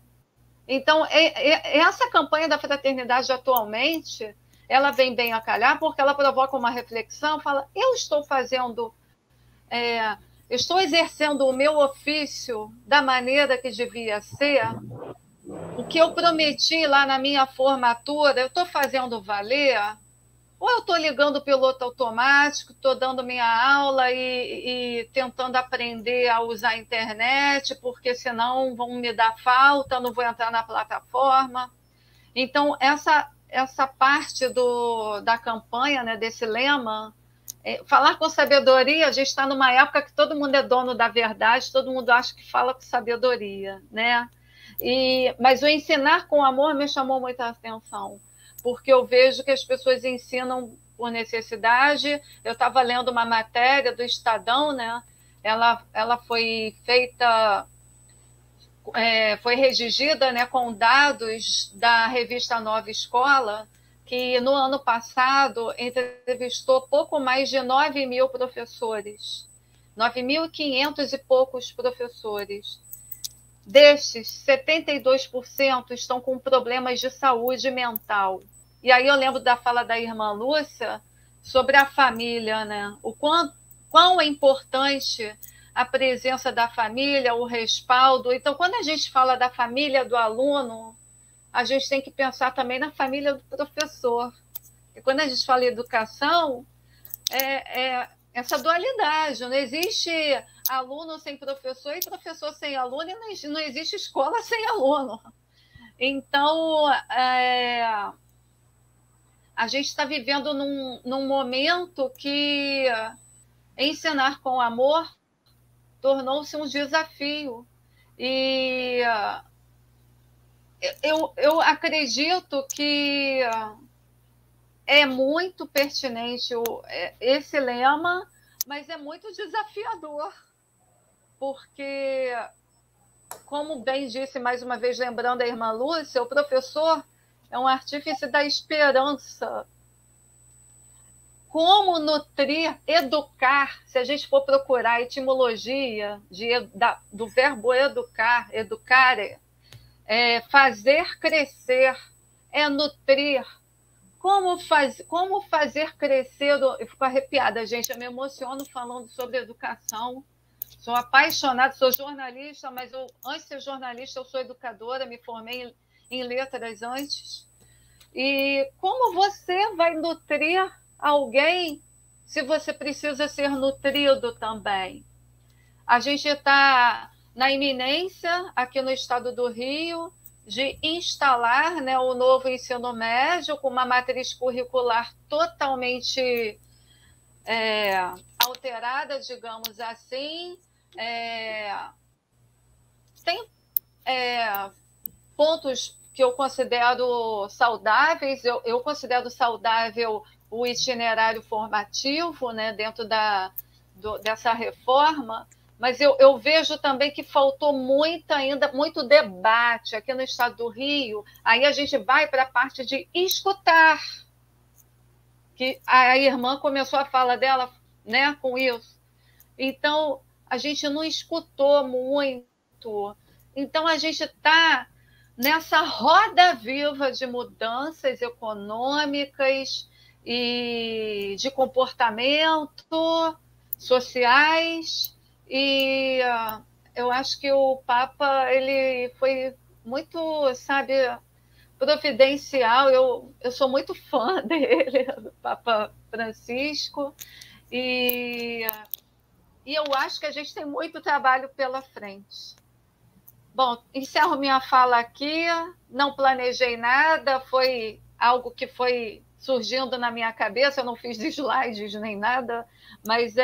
Então, essa campanha da fraternidade atualmente, ela vem bem a calhar porque ela provoca uma reflexão, fala, eu estou exercendo o meu ofício da maneira que devia ser, o que eu prometi lá na minha formatura, eu estou fazendo valer, ou eu estou ligando o piloto automático, estou dando minha aula e tentando aprender a usar a internet, porque senão vão me dar falta, não vou entrar na plataforma. Então, essa parte da campanha, né, desse lema, falar com sabedoria, a gente está numa época que todo mundo é dono da verdade, todo mundo acha que fala com sabedoria, né? Mas o ensinar com amor me chamou muita atenção, porque eu vejo que as pessoas ensinam por necessidade. Eu estava lendo uma matéria do Estadão, né? Ela foi feita, foi redigida, né, com dados da revista Nova Escola, que no ano passado entrevistou pouco mais de 9.000 professores, 9.500 e poucos professores. Destes, 72% estão com problemas de saúde mental. E aí eu lembro da fala da irmã Lúcia, sobre a família, né? O quão é importante a presença da família, o respaldo. Então, quando a gente fala da família do aluno, a gente tem que pensar também na família do professor. E quando a gente fala em educação, essa dualidade. Não existe aluno sem professor e professor sem aluno, e não existe escola sem aluno. Então, a gente está vivendo num momento que ensinar com amor tornou-se um desafio. E eu acredito que é muito pertinente esse lema, mas é muito desafiador, porque, como bem disse mais uma vez, lembrando a irmã Lúcia, o professor é um artífice da esperança. Como nutrir, educar, se a gente for procurar a etimologia do verbo educar, educare, fazer crescer, nutrir. Como fazer crescer... Eu fico arrepiada, gente, eu me emociono falando sobre educação. Sou apaixonada, sou jornalista, mas antes de ser jornalista, eu sou educadora, me formei em letras antes. E como você vai nutrir alguém se você precisa ser nutrido também? A gente está na iminência, aqui no estado do Rio, de instalar, né, o novo ensino médio com uma matriz curricular totalmente alterada, digamos assim. Tem pontos que eu considero saudáveis. Eu considero saudável o itinerário formativo, né, dentro dessa reforma, mas eu vejo também que faltou muito debate aqui no estado do Rio. Aí a gente vai para a parte de escutar, que a irmã começou a fala dela, né, com isso. Então, a gente não escutou muito. Então, a gente está nessa roda viva de mudanças econômicas e de comportamento sociais, e eu acho que o Papa ele foi muito, sabe, providencial. Eu sou muito fã dele, do Papa Francisco, e eu acho que a gente tem muito trabalho pela frente. Bom, encerro minha fala aqui, não planejei nada, foi algo que foi surgindo na minha cabeça, eu não fiz slides nem nada, mas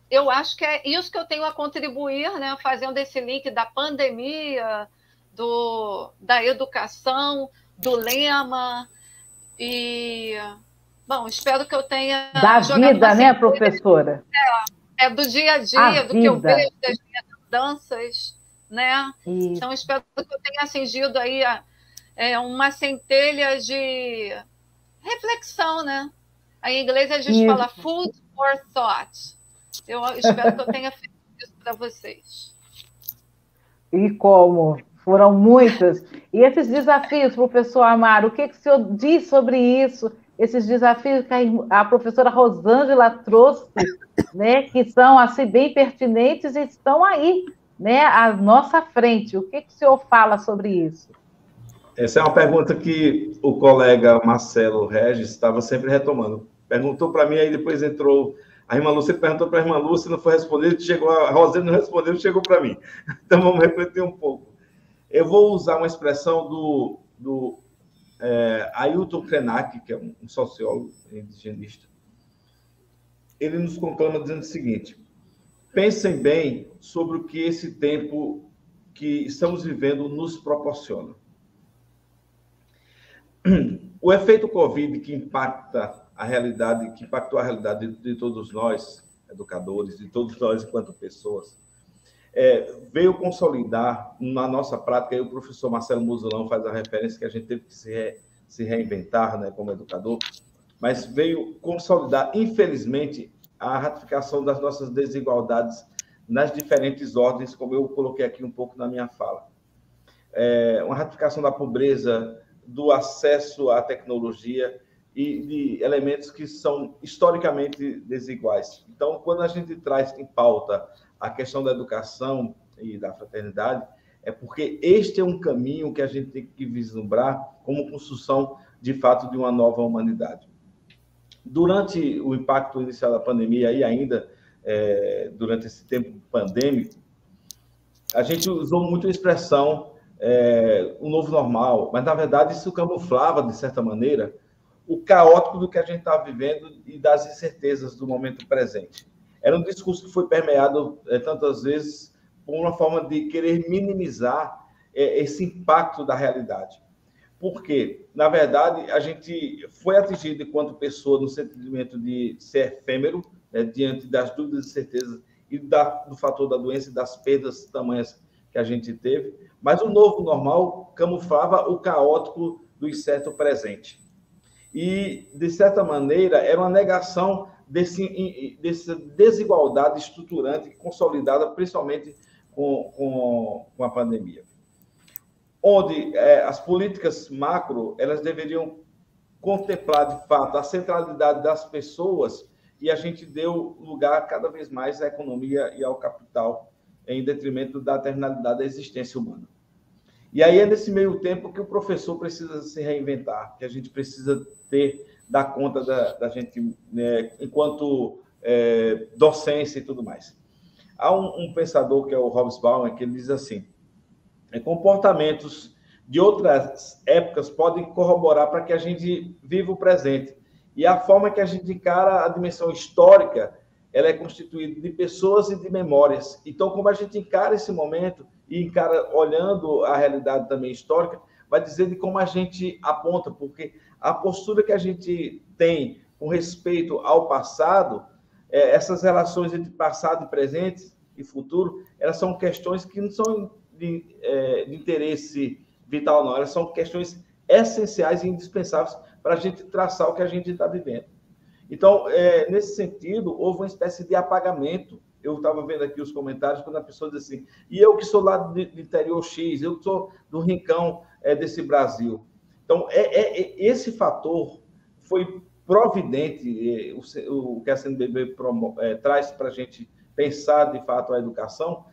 eu acho que é isso que eu tenho a contribuir, né, fazendo esse link da pandemia, da educação, do lema, e, bom, espero que eu tenha... Da vida, né, professora? Do dia a dia, do que eu vejo, das minhas mudanças, né? Isso. Então, espero que eu tenha atingido aí uma centelha de reflexão, né? Aí, em inglês a gente fala food for thought. Eu espero que eu tenha feito isso para vocês. E como? Foram muitas. E esses desafios, professor Amaro, o que o senhor diz sobre isso? Esses desafios que a professora Rosângela trouxe, né, que são assim, bem pertinentes e estão aí, né, à nossa frente. O que o senhor fala sobre isso? Essa é uma pergunta que o colega Marcelo Regis estava sempre retomando. Perguntou para mim, aí depois entrou a irmã Lúcia, perguntou para a irmã Lúcia, não foi respondido, chegou a Rosângela, não respondeu, chegou para mim. Então, vamos refletir um pouco. Eu vou usar uma expressão do Ailton Krenak, que é um sociólogo indigenista. Ele nos conclama dizendo o seguinte: pensem bem sobre o que esse tempo que estamos vivendo nos proporciona. O efeito Covid que impactou a realidade de todos nós, educadores, de todos nós enquanto pessoas, veio consolidar na nossa prática, e o professor Marcelo Musolão faz a referência que a gente teve que se reinventar, né, como educador, mas veio consolidar, infelizmente, a ratificação das nossas desigualdades nas diferentes ordens, como eu coloquei aqui um pouco na minha fala. Uma ratificação da pobreza, do acesso à tecnologia e de elementos que são historicamente desiguais. Então, quando a gente traz em pauta a questão da educação e da fraternidade, é porque este é um caminho que a gente tem que vislumbrar como construção, de fato, de uma nova humanidade. Durante o impacto inicial da pandemia e ainda durante esse tempo pandêmico, a gente usou muito a expressão o novo normal, mas, na verdade, isso camuflava, de certa maneira, o caótico do que a gente está vivendo e das incertezas do momento presente. Era um discurso que foi permeado tantas vezes por uma forma de querer minimizar esse impacto da realidade. Porque, na verdade, a gente foi atingido enquanto pessoa no sentimento de ser efêmero, diante das dúvidas e certezas e do fator da doença e das perdas tamanhas que a gente teve, mas o novo normal camuflava o caótico do incerto presente. E, de certa maneira, era uma negação dessa desigualdade estruturante consolidada, principalmente com a pandemia. Onde as políticas macro, elas deveriam contemplar, de fato, a centralidade das pessoas, e a gente deu lugar cada vez mais à economia e ao capital, em detrimento da eternalidade da existência humana. E aí é nesse meio tempo que o professor precisa se reinventar, que a gente precisa dar conta da gente, né, enquanto docência e tudo mais. Há um pensador, que é o Hobsbawm, que ele diz assim: comportamentos de outras épocas podem corroborar para que a gente viva o presente. E a forma que a gente encara a dimensão histórica, ela é constituída de pessoas e de memórias. Então, como a gente encara esse momento, e encara olhando a realidade também histórica, vai dizer de como a gente aponta, porque a postura que a gente tem com respeito ao passado, essas relações entre passado e presente e futuro, elas são questões que não são de interesse vital, não. Elas são questões essenciais e indispensáveis para a gente traçar o que a gente está vivendo. Então, nesse sentido, houve uma espécie de apagamento. Eu estava vendo aqui os comentários, quando a pessoa diz assim, e eu que sou lá do interior X, eu que sou do rincão desse Brasil. Então, esse fator foi providente, o que a CNBB traz para a gente pensar, de fato, a educação,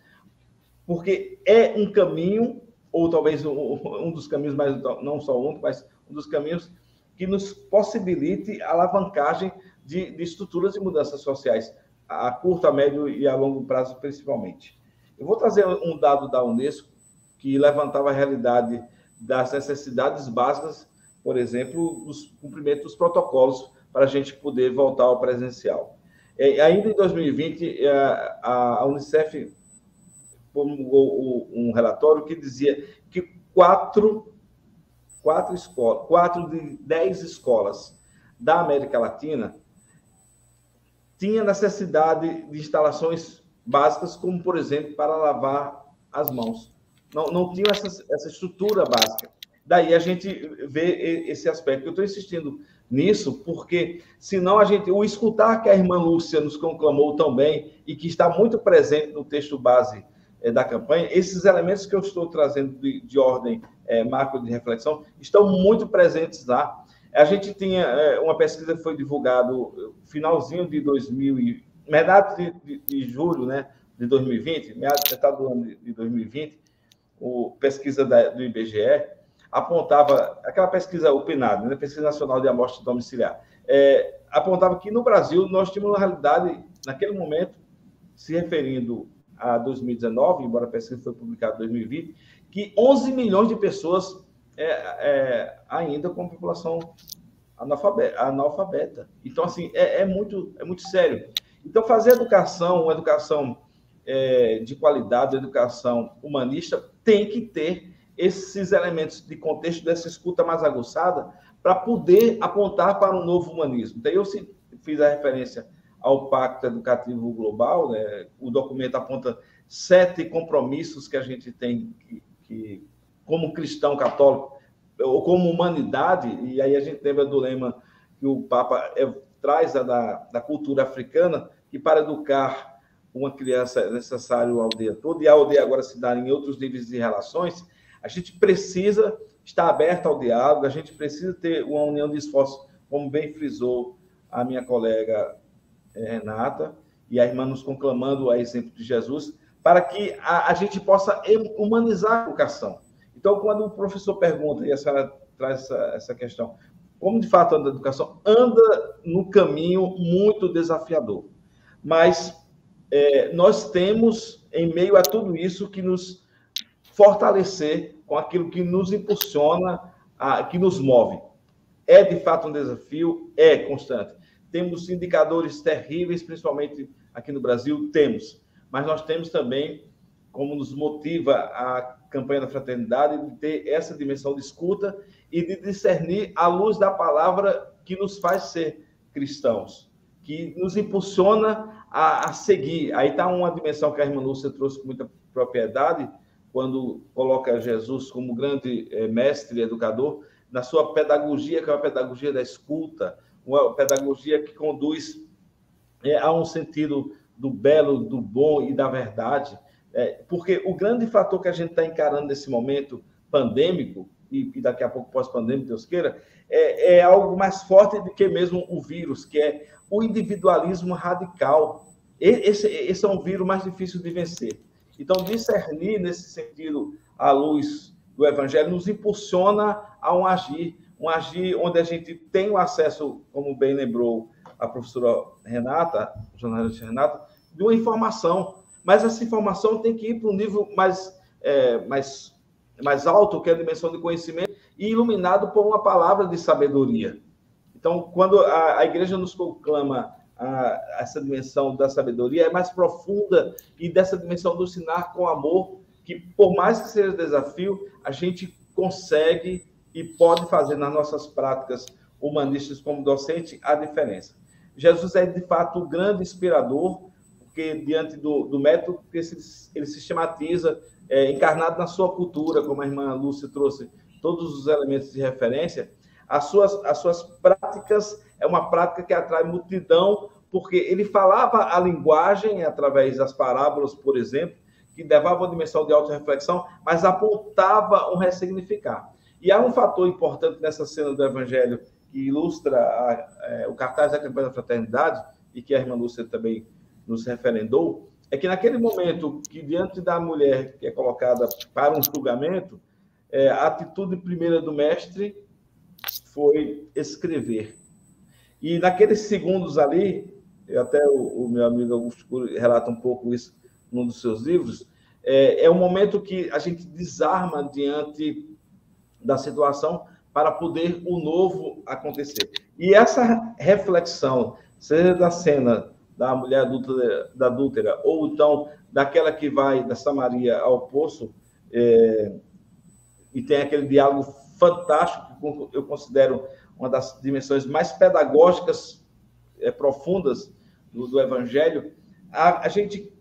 porque é um caminho, ou talvez um dos caminhos, mas não só um, mas um dos caminhos que nos possibilite a alavancagem de estruturas e mudanças sociais, a curto, a médio e a longo prazo, principalmente. Eu vou trazer um dado da Unesco que levantava a realidade das necessidades básicas, por exemplo, dos cumprimentos dos protocolos para a gente poder voltar ao presencial. Ainda em 2020, a Unicef promulgou um relatório que dizia que 4 de 10 escolas da América Latina tinha necessidade de instalações básicas, como, por exemplo, para lavar as mãos. Não tinha essa estrutura básica. Daí a gente vê esse aspecto. Eu estou insistindo nisso porque, senão, o escutar que a irmã Lúcia nos conclamou tão bem e que está muito presente no texto base da campanha, esses elementos que eu estou trazendo de ordem macro de reflexão estão muito presentes lá. A gente tinha uma pesquisa que foi divulgada no finalzinho de meados de julho, né, de 2020, metade do ano de 2020, pesquisa do IBGE apontava, aquela pesquisa, o PNAD, né, Pesquisa Nacional de Amostra Domiciliar, apontava que no Brasil nós tínhamos uma realidade, naquele momento, se referindo a 2019, embora a pesquisa foi publicada em 2020, que 11 milhões de pessoas ainda com população analfabeta. Então, assim, é muito sério. Então, fazer educação, uma educação de qualidade, uma educação humanista, tem que ter esses elementos de contexto, dessa escuta mais aguçada, para poder apontar para um novo humanismo. Então, eu fiz a referência ao Pacto Educativo Global, né? O documento aponta 7 compromissos que a gente tem que como cristão católico, ou como humanidade, e aí a gente lembra do lema que o Papa traz da cultura africana, que para educar uma criança é necessário a aldeia toda, e a aldeia agora se dá em outros níveis de relações. A gente precisa estar aberto ao diálogo, a gente precisa ter uma união de esforços como bem frisou a minha colega Renata, e a irmã nos conclamando a exemplo de Jesus, para que a gente possa humanizar a educação. Então, quando o professor pergunta, e a senhora traz essa questão, como de fato anda a educação? Anda no caminho muito desafiador. Mas nós temos, em meio a tudo isso, que nos fortalecer com aquilo que nos impulsiona, que nos move. É, de fato, um desafio, é constante. Temos indicadores terríveis, principalmente aqui no Brasil, temos. Mas nós temos também, como nos motiva a campanha da fraternidade, de ter essa dimensão de escuta e de discernir à luz da palavra que nos faz ser cristãos, que nos impulsiona a seguir. Aí está uma dimensão que a irmã Lúcia trouxe com muita propriedade, quando coloca Jesus como grande mestre e educador, na sua pedagogia, que é uma pedagogia da escuta, uma pedagogia que conduz a um sentido do belo, do bom e da verdade, porque o grande fator que a gente está encarando nesse momento pandêmico, e daqui a pouco pós-pandêmico, Deus queira, é algo mais forte do que mesmo o vírus, que é o individualismo radical. Esse é um vírus mais difícil de vencer. Então, discernir nesse sentido, à luz do Evangelho, nos impulsiona a um agir onde a gente tem o acesso, como bem lembrou a professora Renata, a jornalista Renata, de uma informação. Mas essa informação tem que ir para um nível mais alto, que é a dimensão de conhecimento, e iluminado por uma palavra de sabedoria. Então, quando a igreja nos proclama essa dimensão da sabedoria, é mais profunda, e dessa dimensão do ensinar com amor, que por mais que seja desafio, a gente consegue e pode fazer nas nossas práticas humanistas como docente a diferença. Jesus é, de fato, o grande inspirador, porque diante do método que ele sistematiza, encarnado na sua cultura, como a irmã Lúcia trouxe todos os elementos de referência, as suas práticas é uma prática que atrai multidão, porque ele falava a linguagem através das parábolas, por exemplo, que levava uma dimensão de autorreflexão, mas apontava um ressignificar. E há um fator importante nessa cena do Evangelho que ilustra o cartaz da campanha da fraternidade, e que a irmã Lúcia também nos referendou, é que naquele momento que, diante da mulher que é colocada para um julgamento, a atitude primeira do mestre foi escrever. E naqueles segundos ali, até o meu amigo Augusto relata um pouco isso num dos seus livros, é um momento que a gente desarma diante da situação para poder o novo acontecer. E essa reflexão, seja da cena da mulher adúltera, ou então daquela que vai da Samaria ao poço, e tem aquele diálogo fantástico, que eu considero uma das dimensões mais pedagógicas profundas do Evangelho, a gente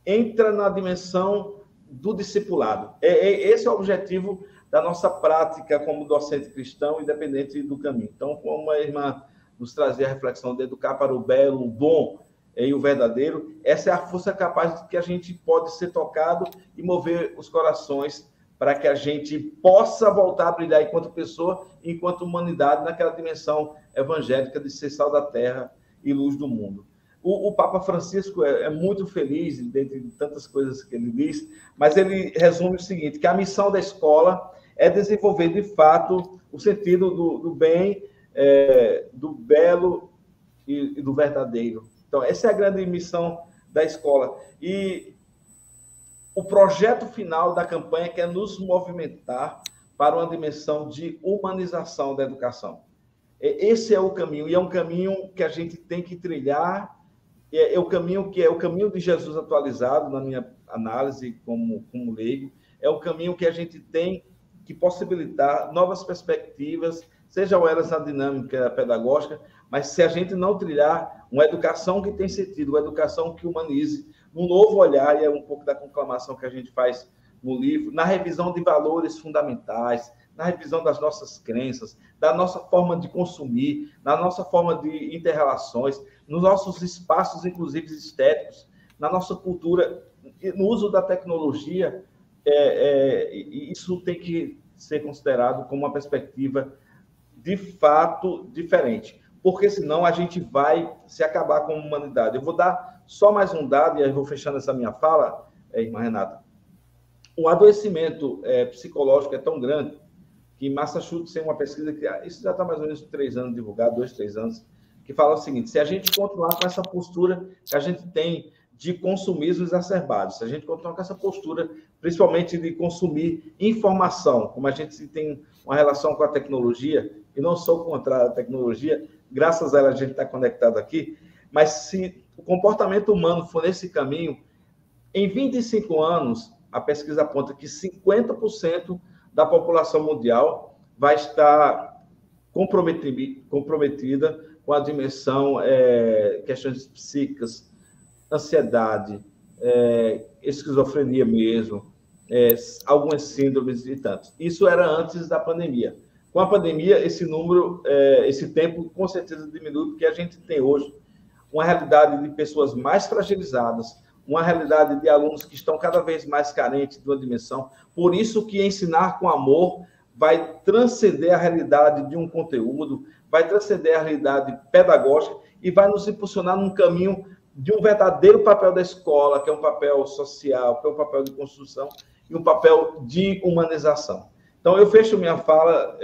entra na dimensão do discipulado. Esse é o objetivo da nossa prática como docente cristão, independente do caminho. Então, como a irmã nos trazia a reflexão de educar para o belo, o bom e o verdadeiro, essa é a força capaz de que a gente pode ser tocado e mover os corações para que a gente possa voltar a brilhar enquanto pessoa, enquanto humanidade, naquela dimensão evangélica de ser sal da terra e luz do mundo. O Papa Francisco é muito feliz, dentre tantas coisas que ele diz, mas ele resume o seguinte, que a missão da escola é desenvolver, de fato, o sentido do bem, do belo e do verdadeiro. Então, essa é a grande missão da escola. E o projeto final da campanha quer nos movimentar para uma dimensão de humanização da educação. Esse é o caminho, e é um caminho que a gente tem que trilhar, é o caminho que é o caminho de Jesus atualizado, na minha análise como leigo, é o caminho que a gente tem que possibilitar novas perspectivas, sejam elas na dinâmica pedagógica, mas se a gente não trilhar uma educação que tem sentido, uma educação que humanize, um novo olhar, e é um pouco da conclamação que a gente faz no livro, na revisão de valores fundamentais, na revisão das nossas crenças, da nossa forma de consumir, na nossa forma de interrelações, nos nossos espaços, inclusive estéticos, na nossa cultura, no uso da tecnologia, isso tem que ser considerado como uma perspectiva de fato diferente, porque senão a gente vai se acabar com a humanidade. Eu vou dar só mais um dado, e aí vou fechando essa minha fala, irmã Renata. O adoecimento psicológico é tão grande que em Massachusetts tem uma pesquisa que isso já está mais ou menos 3 anos divulgado, 2, 3 anos, que fala o seguinte: se a gente continuar com essa postura que a gente tem de consumismo exacerbado, se a gente continuar com essa postura, principalmente de consumir informação, como a gente tem uma relação com a tecnologia, e não sou contra a tecnologia, graças a ela a gente está conectado aqui, mas se o comportamento humano for nesse caminho, em 25 anos, a pesquisa aponta que 50% da população mundial vai estar comprometida com a dimensão questões psíquicas, ansiedade, esquizofrenia mesmo, algumas síndromes e tantos. Isso era antes da pandemia. Com a pandemia, esse número, esse tempo, com certeza diminui, porque a gente tem hoje uma realidade de pessoas mais fragilizadas, uma realidade de alunos que estão cada vez mais carentes de uma dimensão. Por isso que ensinar com amor vai transcender a realidade de um conteúdo, vai transcender a realidade pedagógica e vai nos impulsionar num caminho de um verdadeiro papel da escola, que é um papel social, que é um papel de construção e um papel de humanização. Então, eu fecho minha fala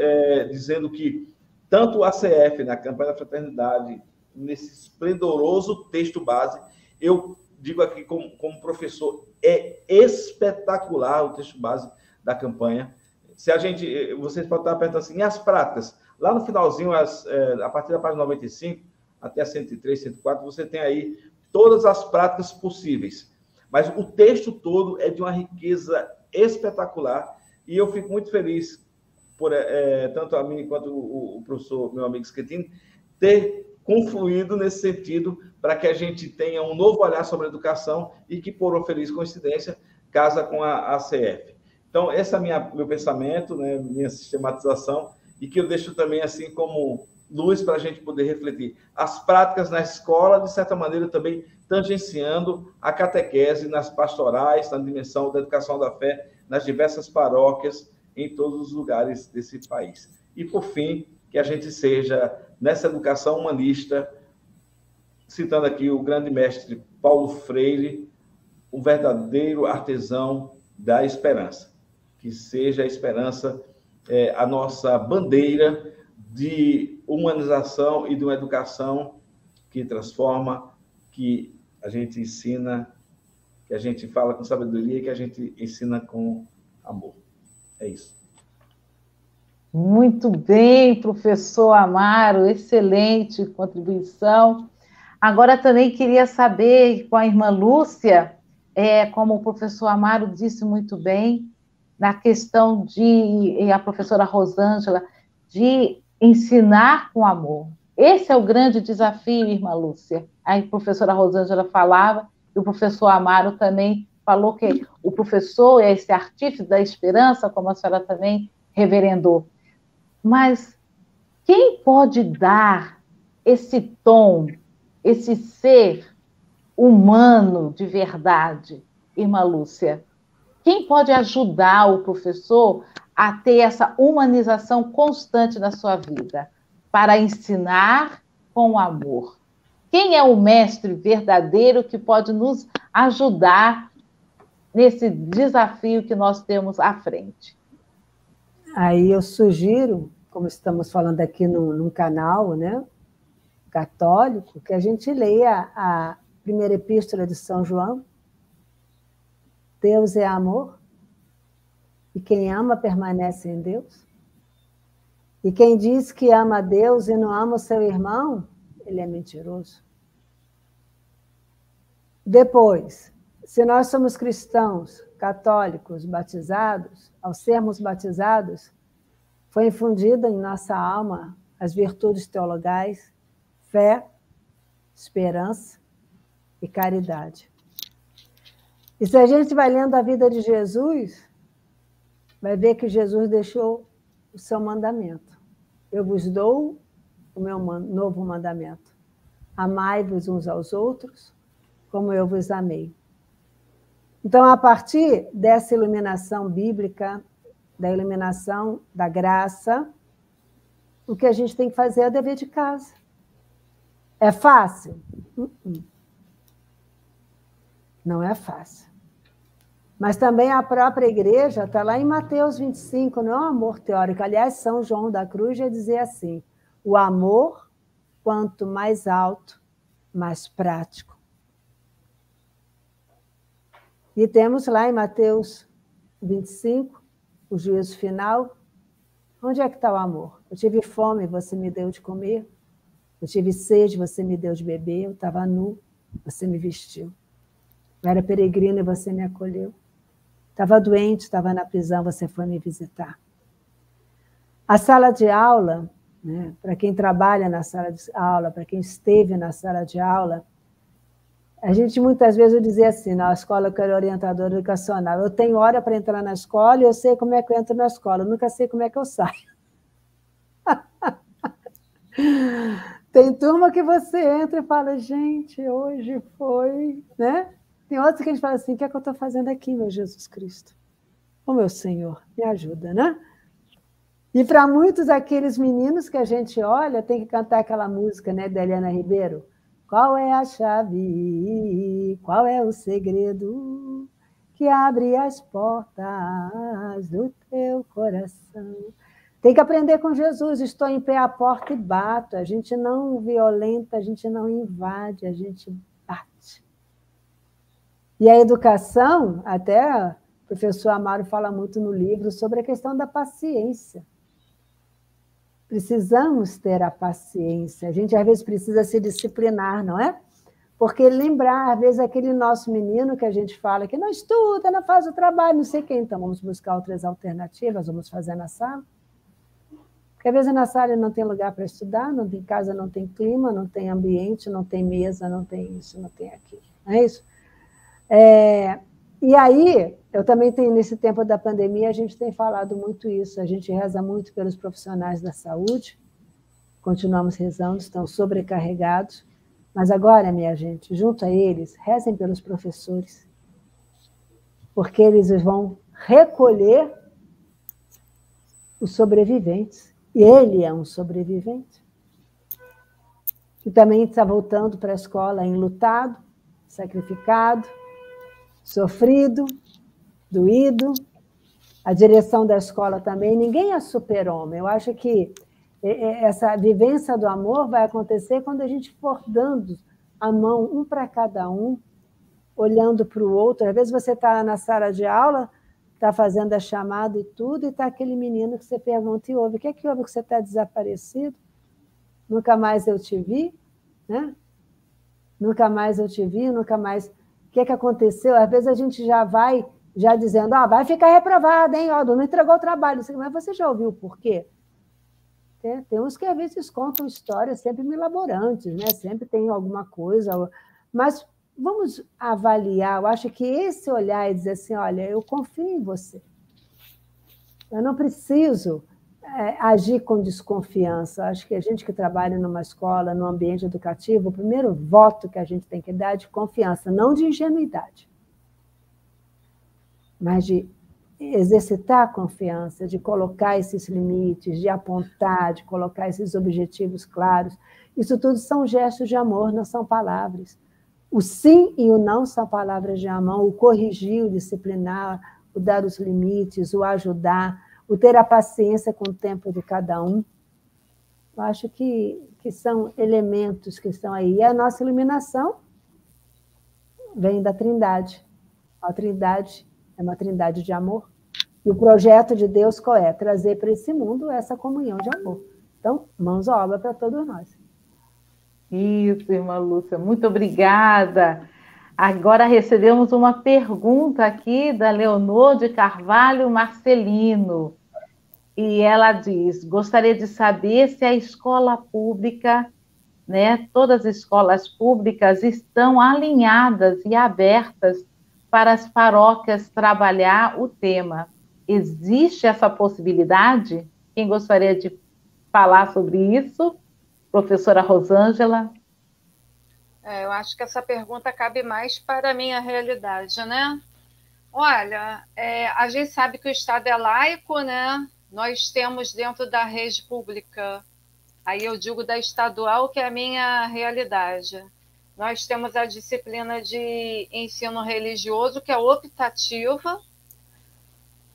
dizendo que tanto a CF, na campanha da fraternidade, nesse esplendoroso texto base, eu digo aqui como professor, é espetacular o texto base da campanha. Se a gente, vocês podem estar perguntando assim, e as práticas? Lá no finalzinho, a partir da página 95 até a 103, 104, você tem aí todas as práticas possíveis. Mas o texto todo é de uma riqueza espetacular e eu fico muito feliz por tanto a mim quanto o professor, meu amigo Schettini, ter confluído nesse sentido para que a gente tenha um novo olhar sobre a educação e que, por uma feliz coincidência, casa com a CF. Então, esse é meu pensamento, né, minha sistematização, e que eu deixo também assim como luz para a gente poder refletir. As práticas na escola, de certa maneira, também tangenciando a catequese nas pastorais, na dimensão da educação da fé, nas diversas paróquias, em todos os lugares desse país. E, por fim, que a gente seja, nessa educação humanista, citando aqui o grande mestre Paulo Freire, o verdadeiro artesão da esperança. Que seja a esperança a nossa bandeira de humanização e de uma educação que transforma, que a gente ensina, que a gente fala com sabedoria e que a gente ensina com amor. É isso. Muito bem, professor Amaro, excelente contribuição. Agora também queria saber com a irmã Lúcia, como o professor Amaro disse muito bem, na questão e a professora Rosângela, de ensinar com amor. Esse é o grande desafio, irmã Lúcia. A professora Rosângela falava, e o professor Amaro também falou que o professor é esse artífice da esperança, como a senhora também reverendou. Mas quem pode dar esse tom, esse ser humano de verdade, irmã Lúcia? Quem pode ajudar o professor a ter essa humanização constante na sua vida, para ensinar com amor? Quem é o mestre verdadeiro que pode nos ajudar nesse desafio que nós temos à frente? Aí eu sugiro, como estamos falando aqui num canal, né, católico, que a gente leia a primeira epístola de São João. Deus é amor, e quem ama permanece em Deus. E quem diz que ama a Deus e não ama o seu irmão, ele é mentiroso. Depois, se nós somos cristãos, católicos, batizados, ao sermos batizados, foi infundida em nossa alma as virtudes teologais, fé, esperança e caridade. E se a gente vai lendo a vida de Jesus, vai ver que Jesus deixou o seu mandamento. Eu vos dou o meu novo mandamento. Amai-vos uns aos outros, como eu vos amei. Então, a partir dessa iluminação bíblica, da iluminação da graça, o que a gente tem que fazer é o dever de casa. É fácil? Não é fácil. Mas também a própria igreja está lá em Mateus 25, não é um amor teórico. Aliás, São João da Cruz já dizia assim, o amor, quanto mais alto, mais prático. E temos lá em Mateus 25, o juízo final. Onde é que está o amor? Eu tive fome, você me deu de comer. Eu tive sede, você me deu de beber. Eu estava nu, você me vestiu. Eu era peregrino e você me acolheu. Estava doente, estava na prisão, você foi me visitar. A sala de aula, né, para quem trabalha na sala de aula, para quem esteve na sala de aula, a gente muitas vezes dizia assim, na escola que eu era orientadora educacional, eu tenho hora para entrar na escola e eu sei como é que eu entro na escola, eu nunca sei como é que eu saio. Tem turma que você entra e fala, gente, hoje foi, né? Tem outros que a gente fala assim, o que é que eu estou fazendo aqui, meu Jesus Cristo? Ô, meu Senhor, me ajuda, né? E para muitos aqueles meninos que a gente olha, tem que cantar aquela música, né, da Eliana Ribeiro. Qual é a chave? Qual é o segredo que abre as portas do teu coração? Tem que aprender com Jesus. Estou em pé à porta e bato. A gente não violenta, a gente não invade, a gente bate. E a educação, até o professor Amaro fala muito no livro sobre a questão da paciência. Precisamos ter a paciência. A gente, às vezes, precisa se disciplinar, não é? Porque lembrar, às vezes, aquele nosso menino que a gente fala que não estuda, não faz o trabalho, não sei quem. Então, vamos buscar outras alternativas, vamos fazer na sala. Porque, às vezes, na sala não tem lugar para estudar, não tem casa, não tem clima, não tem ambiente, não tem mesa, não tem isso, não tem aquilo. Não é isso? E aí, eu também tenho, nesse tempo da pandemia, a gente tem falado muito isso, a gente reza muito pelos profissionais da saúde, continuamos rezando, estão sobrecarregados, mas agora, minha gente, junto a eles, rezem pelos professores, porque eles vão recolher os sobreviventes, e ele é um sobrevivente, que também está voltando para a escola enlutado, sacrificado, sofrido, doído, a direção da escola também, ninguém é super-homem. Eu acho que essa vivência do amor vai acontecer quando a gente for dando a mão um para cada um, olhando para o outro. Às vezes você está na sala de aula, está fazendo a chamada e tudo, e está aquele menino que você pergunta e ouve, o que é que houve que você está desaparecido? Nunca mais eu te vi, né? Nunca mais eu te vi, nunca mais... O que é que aconteceu? Às vezes a gente já vai dizendo, vai ficar reprovado, hein? Não entregou o trabalho. Mas você já ouviu o porquê? Tem uns que às vezes contam histórias sempre milaborantes, né? Sempre tem alguma coisa. Mas vamos avaliar. Eu acho que esse olhar e dizer assim, olha, eu confio em você. Eu não preciso agir com desconfiança. Acho que a gente que trabalha numa escola, num ambiente educativo, o primeiro voto que a gente tem que dar é de confiança, não de ingenuidade, mas de exercitar a confiança, de colocar esses limites, de apontar, de colocar esses objetivos claros. Isso tudo são gestos de amor, não são palavras. O sim e o não são palavras de amor, o corrigir, o disciplinar, o dar os limites, o ajudar, o ter a paciência com o tempo de cada um. Eu acho que são elementos que estão aí. E a nossa iluminação vem da Trindade. A Trindade é uma trindade de amor. E o projeto de Deus qual é? Trazer para esse mundo essa comunhão de amor. Então, mãos à obra para todos nós. Isso, irmã Lúcia, muito obrigada. Agora recebemos uma pergunta aqui da Leonor de Carvalho Marcelino. E ela diz, gostaria de saber se a escola pública, né, todas as escolas públicas estão alinhadas e abertas para as paróquias trabalhar o tema. Existe essa possibilidade? Quem gostaria de falar sobre isso? Professora Rosângela? Eu acho que essa pergunta cabe mais para a minha realidade, né? Olha, a gente sabe que o Estado é laico, né? Nós temos dentro da rede pública Aí eu digo da estadual, que é a minha realidade. Nós temos a disciplina de ensino religioso, que é optativa,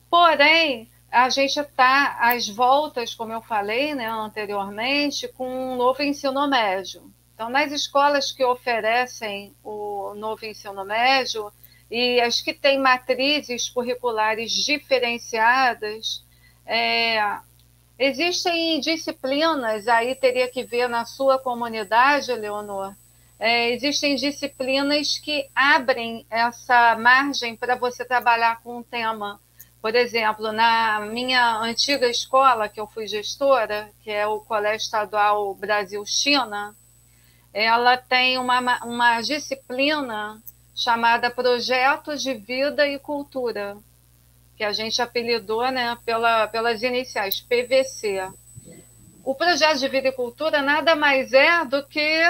porém, a gente está às voltas, como eu falei, né, anteriormente, com um novo ensino médio. Então, nas escolas que oferecem o novo ensino médio e as que têm matrizes curriculares diferenciadas, existem disciplinas, aí teria que ver na sua comunidade, Leonor, existem disciplinas que abrem essa margem para você trabalhar com um tema. Por exemplo, na minha antiga escola, que eu fui gestora, que é o Colégio Estadual Brasil-China, ela tem uma disciplina chamada Projetos de Vida e Cultura, que a gente apelidou, né, pelas iniciais, PVC. O Projeto de Vida e Cultura nada mais é do que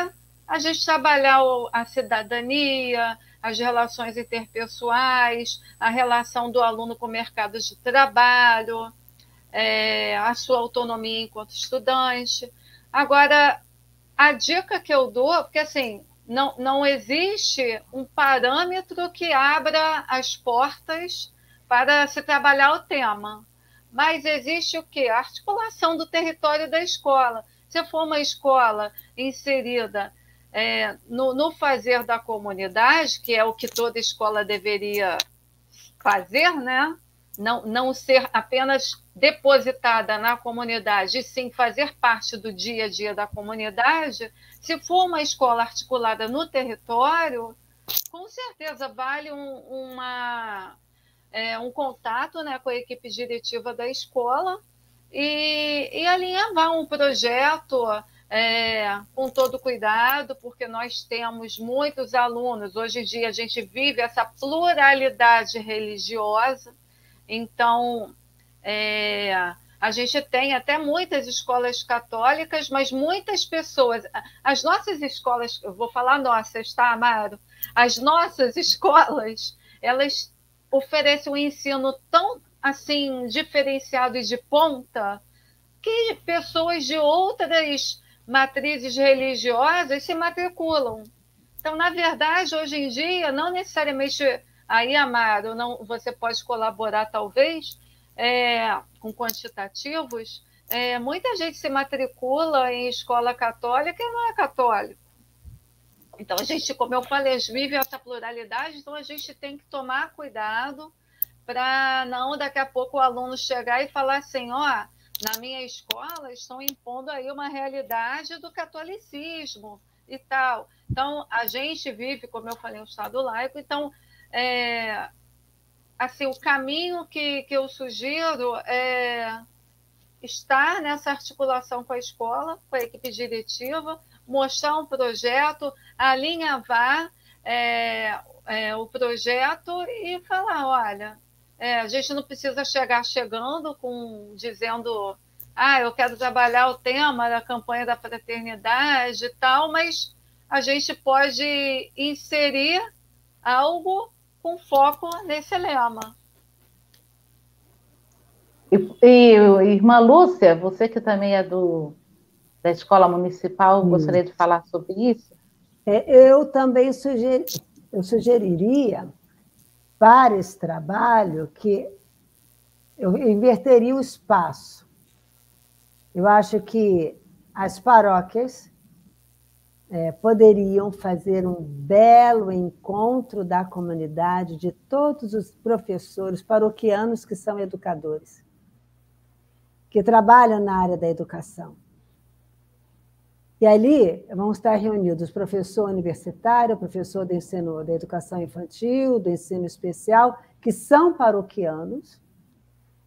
a gente trabalhar a cidadania, as relações interpessoais, a relação do aluno com o mercado de trabalho, a sua autonomia enquanto estudante. Agora, a dica que eu dou, porque assim, não existe um parâmetro que abra as portas para se trabalhar o tema, mas existe o quê? A articulação do território da escola. Se for uma escola inserida no fazer da comunidade, que é o que toda escola deveria fazer, né? Não ser apenas depositada na comunidade, e sim fazer parte do dia a dia da comunidade, se for uma escola articulada no território, com certeza vale um contato, né, com a equipe diretiva da escola e alinhavar um projeto com todo cuidado, porque nós temos muitos alunos. Hoje em dia a gente vive essa pluralidade religiosa, então a gente tem até muitas escolas católicas, mas muitas pessoas... As nossas escolas, eu vou falar nossas, tá, Amaro? As nossas escolas, elas oferecem um ensino tão assim diferenciado e de ponta que pessoas de outras matrizes religiosas se matriculam. Então, na verdade, hoje em dia, não necessariamente... Aí, Amaro, você pode colaborar, talvez, com quantitativos. Muita gente se matricula em escola católica e não é católico. Então, a gente, como eu falei, vive essa pluralidade, então a gente tem que tomar cuidado para não, daqui a pouco, o aluno chegar e falar assim, na minha escola estão impondo aí uma realidade do catolicismo e tal. Então, a gente vive, como eu falei, um Estado laico, então, assim, o caminho que eu sugiro é estar nessa articulação com a escola, com a equipe diretiva, mostrar um projeto, alinhavar o projeto e falar, olha, a gente não precisa chegando dizendo, eu quero trabalhar o tema da campanha da fraternidade e tal, mas a gente pode inserir algo com foco nesse lema. E irmã Lúcia, você que também é da Escola Municipal, gostaria de falar sobre isso? Eu também sugeriria para esse trabalho que eu inverteria o espaço. Eu acho que as paróquias poderiam fazer um belo encontro da comunidade, de todos os professores paroquianos que são educadores, que trabalham na área da educação. E ali vão estar reunidos professor universitário, professor do ensino da educação infantil, do ensino especial, que são paroquianos,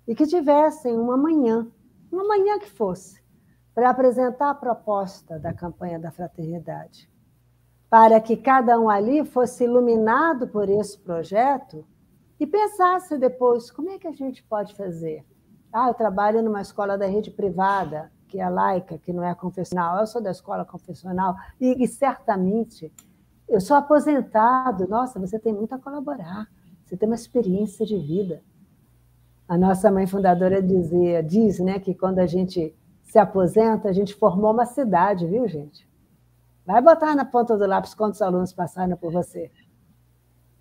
e que tivessem uma manhã que fosse, para apresentar a proposta da campanha da fraternidade, para que cada um ali fosse iluminado por esse projeto e pensasse depois, como é que a gente pode fazer? Eu trabalho numa escola da rede privada, que é laica, que não é confessional. Eu sou da escola confessional e certamente eu sou aposentado. Nossa, você tem muito a colaborar, você tem uma experiência de vida. A nossa mãe fundadora diz, né, que quando a gente se aposenta, a gente formou uma cidade, viu, gente? Vai botar na ponta do lápis quantos alunos passaram por você.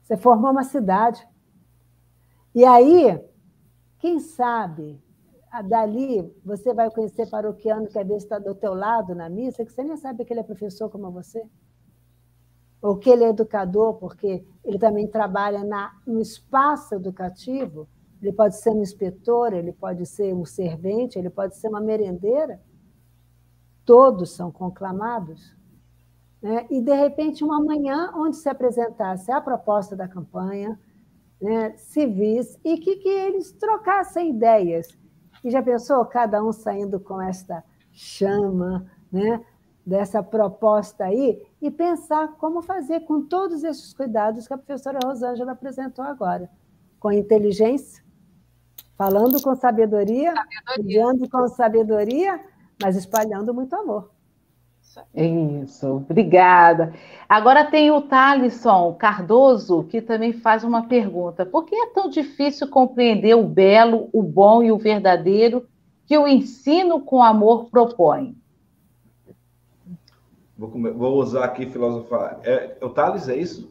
Você formou uma cidade. E aí, quem sabe, dali você vai conhecer paroquiano que às vezes está do teu lado na missa, que você nem sabe que ele é professor como você. Ou que ele é educador, porque ele também trabalha no espaço educativo. Ele pode ser um inspetor, ele pode ser um servente, ele pode ser uma merendeira. Todos são conclamados. Né? E, de repente, uma manhã onde se apresentasse a proposta da campanha, né, civis, e que eles trocassem ideias. E já pensou cada um saindo com esta chama, né, dessa proposta aí, e pensar como fazer com todos esses cuidados que a professora Rosângela apresentou agora. Com inteligência, falando com sabedoria, guiando com sabedoria, mas espalhando muito amor. Isso, obrigada. Agora tem o Thalisson Cardoso, que também faz uma pergunta. Por que é tão difícil compreender o belo, o bom e o verdadeiro que o ensino com amor propõe? Vou usar aqui filosofar. O Thales, é isso?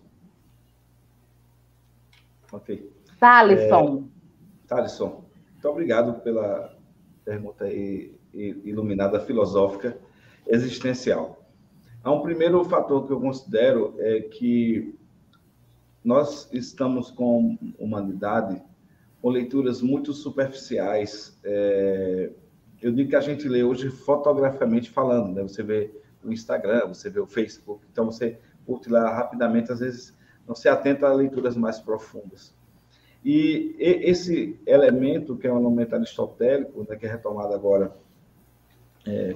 Ok. Thalisson. Thalisson, muito obrigado pela pergunta iluminada filosófica existencial. Há um primeiro fator que eu considero é que nós estamos com humanidade com leituras muito superficiais. Eu digo que a gente lê hoje fotograficamente falando, né? Você vê o Instagram, você vê o Facebook, então você curte lá rapidamente, às vezes não se atenta a leituras mais profundas. E esse elemento, que é um elemento aristotélico, né, que é retomado agora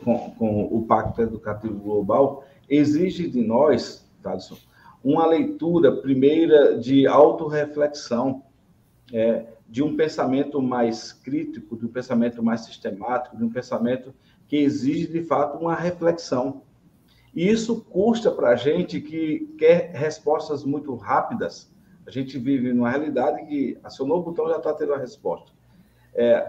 com o Pacto Educativo Global, exige de nós, Thaleson, uma leitura primeira de autorreflexão, de um pensamento mais crítico, de um pensamento mais sistemático, de um pensamento que exige, de fato, uma reflexão. E isso custa para a gente que quer respostas muito rápidas. A gente vive numa realidade que acionou o botão e já está tendo a resposta.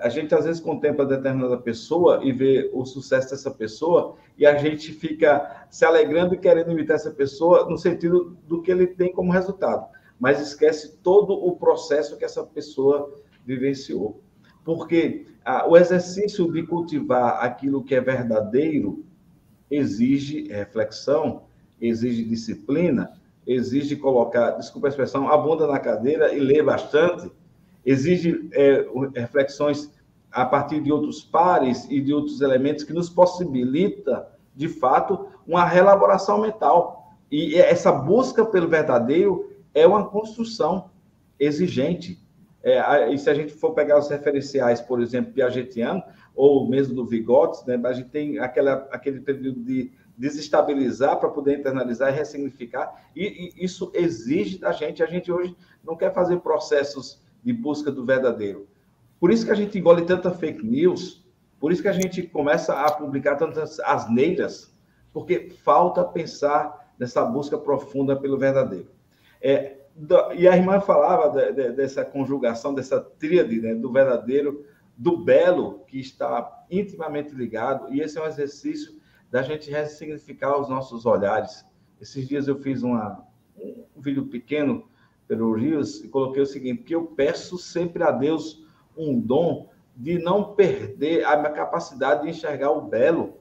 A gente, às vezes, contempla determinada pessoa e vê o sucesso dessa pessoa e a gente fica se alegrando e querendo imitar essa pessoa no sentido do que ele tem como resultado, mas esquece todo o processo que essa pessoa vivenciou. Porque o exercício de cultivar aquilo que é verdadeiro exige reflexão, exige disciplina, exige colocar, desculpa a expressão, a bunda na cadeira e ler bastante, exige reflexões a partir de outros pares e de outros elementos que nos possibilita, de fato, uma reelaboração mental. E essa busca pelo verdadeiro é uma construção exigente. E se a gente for pegar os referenciais, por exemplo, piagetiano, ou mesmo do Vygotsky, né, a gente tem aquele período de desestabilizar para poder internalizar e ressignificar, e isso exige da gente. A gente hoje não quer fazer processos de busca do verdadeiro. Por isso que a gente engole tanta fake news, por isso que a gente começa a publicar tantas asneiras, porque falta pensar nessa busca profunda pelo verdadeiro. E a irmã falava dessa conjugação, dessa tríade, né, do verdadeiro, do belo, que está intimamente ligado, e esse é um exercício da gente ressignificar os nossos olhares. Esses dias eu fiz um vídeo pequeno pelo Rios e coloquei o seguinte, que eu peço sempre a Deus um dom de não perder a minha capacidade de enxergar o belo.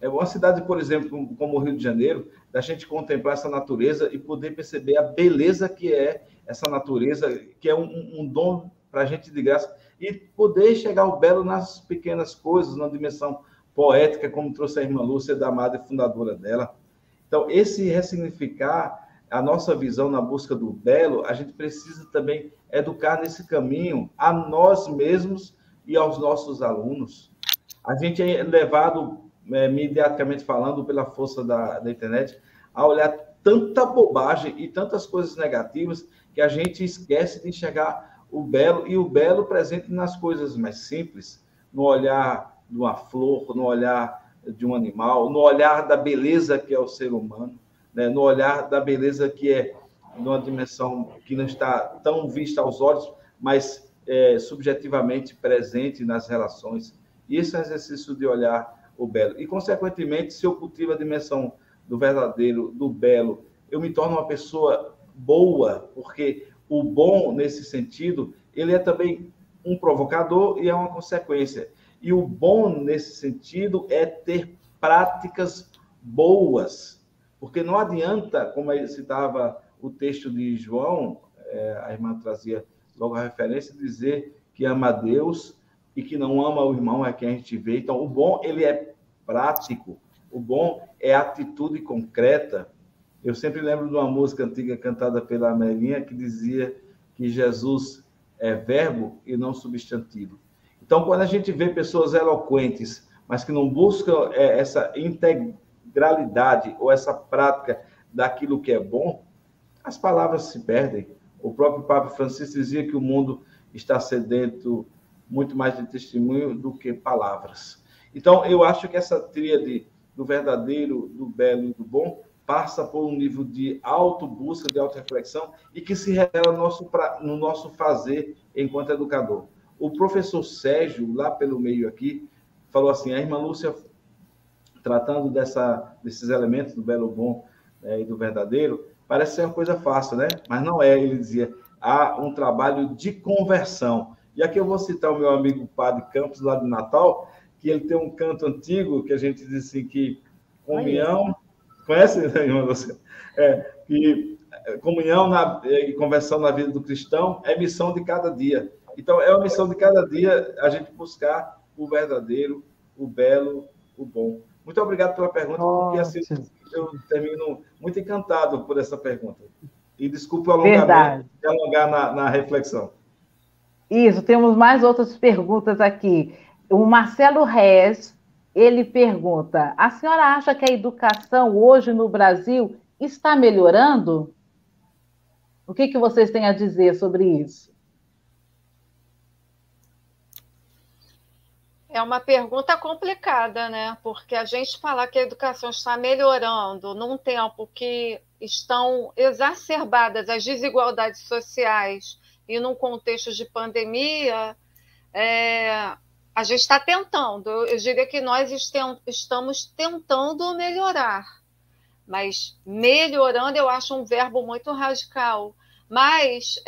É uma cidade, por exemplo, como o Rio de Janeiro, da gente contemplar essa natureza e poder perceber a beleza que é essa natureza, que é um dom para a gente de graça, e poder chegar ao belo nas pequenas coisas, na dimensão poética, como trouxe a irmã Lúcia da Amada, fundadora dela. Então, esse ressignificar a nossa visão na busca do belo, a gente precisa também educar nesse caminho a nós mesmos e aos nossos alunos. A gente é levado, mediaticamente falando, pela força da internet, a olhar tanta bobagem e tantas coisas negativas que a gente esquece de enxergar o belo, e o belo presente nas coisas mais simples, no olhar de uma flor, no olhar de um animal, no olhar da beleza que é o ser humano, né? No olhar da beleza que é numa dimensão que não está tão vista aos olhos, mas subjetivamente presente nas relações. E esse é um exercício de olhar o belo. E, consequentemente, se eu cultivo a dimensão do verdadeiro, do belo, eu me torno uma pessoa boa, porque o bom, nesse sentido, ele é também um provocador e é uma consequência. E o bom, nesse sentido, é ter práticas boas, porque não adianta, como aí citava o texto de João, a irmã trazia logo a referência, dizer que ama a Deus e que não ama o irmão, é quem a gente vê. Então, o bom, ele é prático, o bom é atitude concreta. Eu sempre lembro de uma música antiga cantada pela Amelinha que dizia que Jesus é verbo e não substantivo. Então, quando a gente vê pessoas eloquentes, mas que não buscam essa integralidade ou essa prática daquilo que é bom, as palavras se perdem. O próprio Papa Francisco dizia que o mundo está sedento muito mais de testemunho do que palavras. Então, eu acho que essa tríade do verdadeiro, do belo e do bom passa por um nível de autobusca, de autorreflexão, e que se revela no nosso fazer enquanto educador. O professor Sérgio, lá pelo meio aqui, falou assim, a irmã Lúcia, tratando desses elementos do belo, bom e do verdadeiro, parece ser uma coisa fácil, né? Mas não é, ele dizia, há um trabalho de conversão. E aqui eu vou citar o meu amigo Padre Campos, lá de Natal, que ele tem um canto antigo, que a gente diz assim, que comunhão... Conhece, irmã Lúcia? Que comunhão e conversão na vida do cristão é missão de cada dia. Então, é uma missão de cada dia a gente buscar o verdadeiro, o belo, o bom. Muito obrigado pela pergunta, porque assim eu termino muito encantado por essa pergunta. E desculpe o alongamento, de alongar na reflexão. Isso, temos mais outras perguntas aqui. O Marcelo Reis, ele pergunta, a senhora acha que a educação hoje no Brasil está melhorando? O que vocês têm a dizer sobre isso? É uma pergunta complicada, né? Porque a gente falar que a educação está melhorando num tempo que estão exacerbadas as desigualdades sociais e num contexto de pandemia, a gente está tentando. Eu diria que nós estamos tentando melhorar. Mas melhorando eu acho um verbo muito radical. Mas,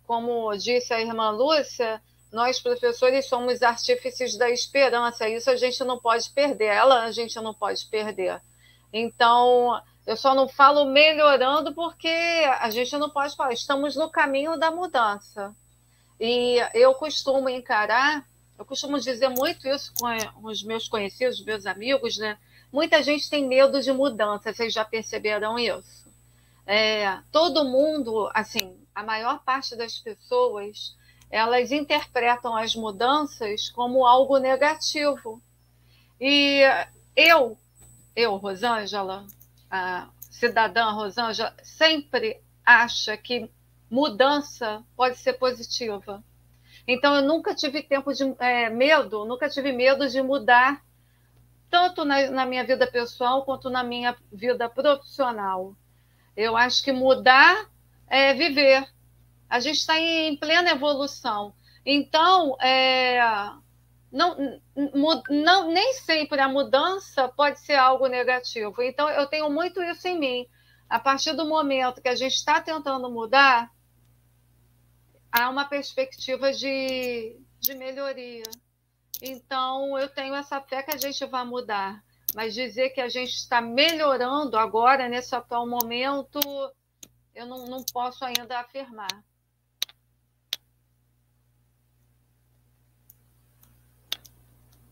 como disse a irmã Lúcia, nós, professores, somos artífices da esperança. Isso a gente não pode perder. A gente não pode perder. Então, eu só não falo melhorando porque a gente não pode falar. Estamos no caminho da mudança. E eu costumo dizer muito isso com os meus conhecidos, meus amigos, né? Muita gente tem medo de mudança, vocês já perceberam isso? Todo mundo, assim, a maior parte das pessoas, elas interpretam as mudanças como algo negativo. E eu, Rosângela, a cidadã Rosângela, sempre acha que mudança pode ser positiva. Então, eu nunca tive nunca tive medo de mudar, tanto na minha vida pessoal quanto na minha vida profissional. Eu acho que mudar é viver. A gente está em plena evolução. Então, nem sempre a mudança pode ser algo negativo. Então, eu tenho muito isso em mim. A partir do momento que a gente está tentando mudar, há uma perspectiva de melhoria. Então, eu tenho essa fé que a gente vai mudar. Mas dizer que a gente está melhorando agora, nesse atual momento, eu não posso ainda afirmar.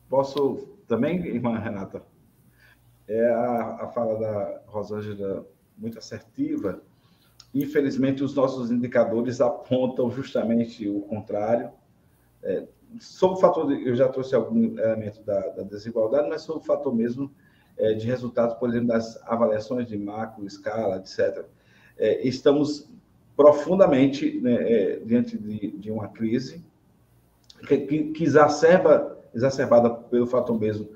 Posso também, irmã Renata? A fala da Rosângela muito assertiva. Infelizmente, os nossos indicadores apontam justamente o contrário. Sobre o fator, eu já trouxe algum elemento da desigualdade, mas sobre o fator mesmo de resultados, por exemplo, das avaliações de macro, escala, etc. Estamos profundamente diante de uma crise que exacerbada pelo fator mesmo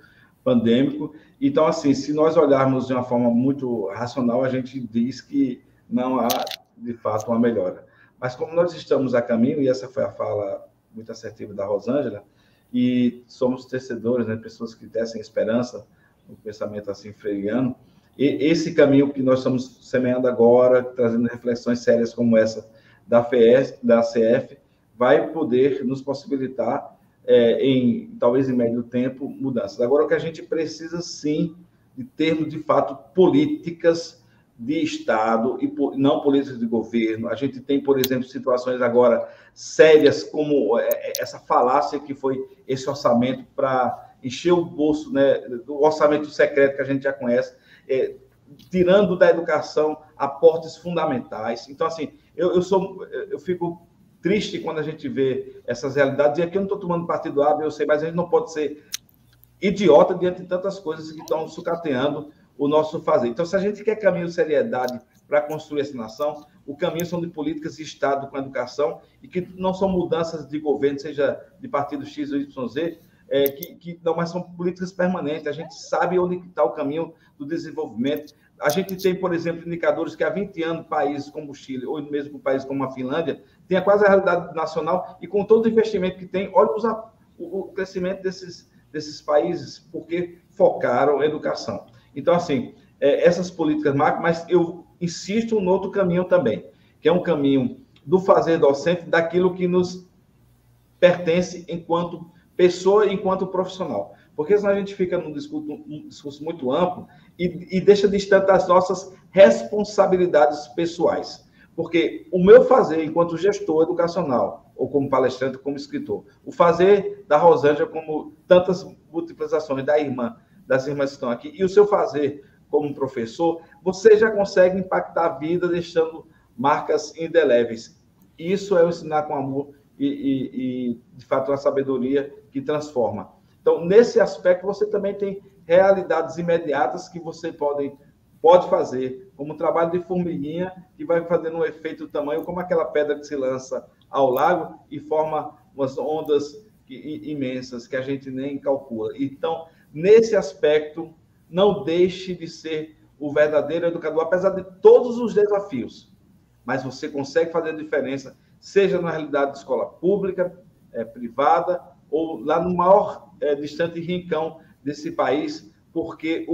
pandêmico. Então, assim, se nós olharmos de uma forma muito racional, a gente diz que não há, de fato, uma melhora. Mas como nós estamos a caminho, e essa foi a fala muito assertiva da Rosângela, e somos tecedores, né, pessoas que tecem esperança, um pensamento assim freiriano. E esse caminho que nós estamos semeando agora, trazendo reflexões sérias como essa da CF, vai poder nos possibilitar, talvez em médio tempo, mudanças. Agora, o que a gente precisa, sim, de termos, de fato, políticas de Estado e não políticas de governo. A gente tem, por exemplo, situações agora sérias, como essa falácia que foi esse orçamento para encher o bolso, né, do orçamento secreto que a gente já conhece, tirando da educação aportes fundamentais. Então, assim, eu fico triste quando a gente vê essas realidades, e aqui eu não estou tomando partido A, B ou C, mas a gente não pode ser idiota diante de tantas coisas que estão sucateando o nosso fazer. Então, se a gente quer caminho de seriedade para construir essa nação, o caminho são de políticas de Estado com a educação, e que não são mudanças de governo, seja de partido X ou YZ, que não, mas são políticas permanentes. A gente sabe onde está o caminho do desenvolvimento. A gente tem, por exemplo, indicadores que há 20 anos países como o Chile, ou mesmo países como a Finlândia, tem quase a realidade nacional, e com todo o investimento que tem, olha o crescimento desses países, porque focaram a educação. Então, assim, essas políticas macro, mas eu insisto no outro caminho também, que é um caminho do fazer docente, daquilo que nos pertence enquanto pessoa, enquanto profissional. Porque senão a gente fica num discurso muito amplo e deixa distante as nossas responsabilidades pessoais. Porque o meu fazer enquanto gestor educacional, ou como palestrante, como escritor, o fazer da Rosângela, como tantas multiplicações das irmãs que estão aqui, e o seu fazer como professor, você já consegue impactar a vida deixando marcas indeléveis. Isso é o ensinar com amor e de fato, uma sabedoria que transforma. Então, nesse aspecto, você também tem realidades imediatas que você pode fazer, como um trabalho de formiguinha, que vai fazendo um efeito do tamanho, como aquela pedra que se lança ao lago e forma umas ondas imensas que a gente nem calcula. Então, nesse aspecto, não deixe de ser o verdadeiro educador, apesar de todos os desafios. Mas você consegue fazer a diferença, seja na realidade de escola pública, privada, ou lá no maior distante rincão desse país, porque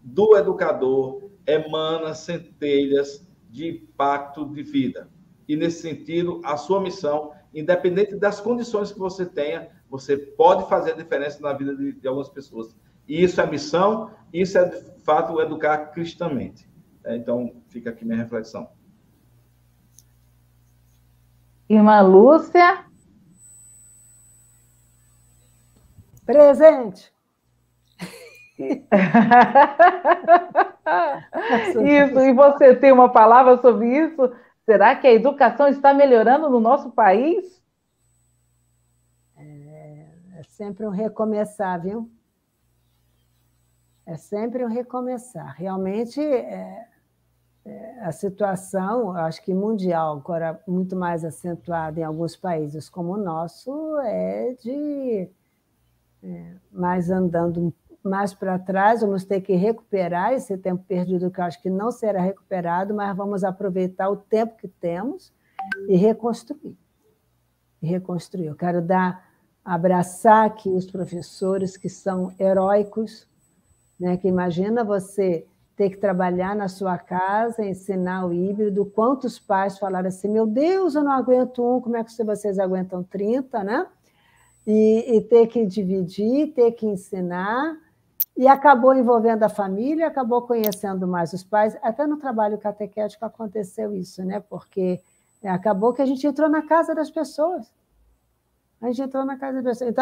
do educador emana centelhas de impacto de vida. E, nesse sentido, a sua missão, independente das condições que você tenha, você pode fazer a diferença na vida de algumas pessoas. E isso é missão, isso é, de fato, educar cristamente. Então, fica aqui minha reflexão. Irmã Lúcia? Presente. Isso, e você tem uma palavra sobre isso? Será que a educação está melhorando no nosso país? É sempre um recomeçar, viu? É sempre um recomeçar. Realmente, a situação, acho que mundial, agora muito mais acentuada em alguns países como o nosso, mais andando mais para trás, vamos ter que recuperar esse tempo perdido, que eu acho que não será recuperado, mas vamos aproveitar o tempo que temos e reconstruir. Eu quero abraçar aqui os professores que são heróicos, né? Que imagina você ter que trabalhar na sua casa, ensinar o híbrido, quantos pais falaram assim, meu Deus, eu não aguento como é que vocês aguentam 30, né? E ter que dividir, ter que ensinar, e acabou envolvendo a família, acabou conhecendo mais os pais, até no trabalho catequético aconteceu isso, né? Porque acabou que a gente entrou na casa das pessoas. Então,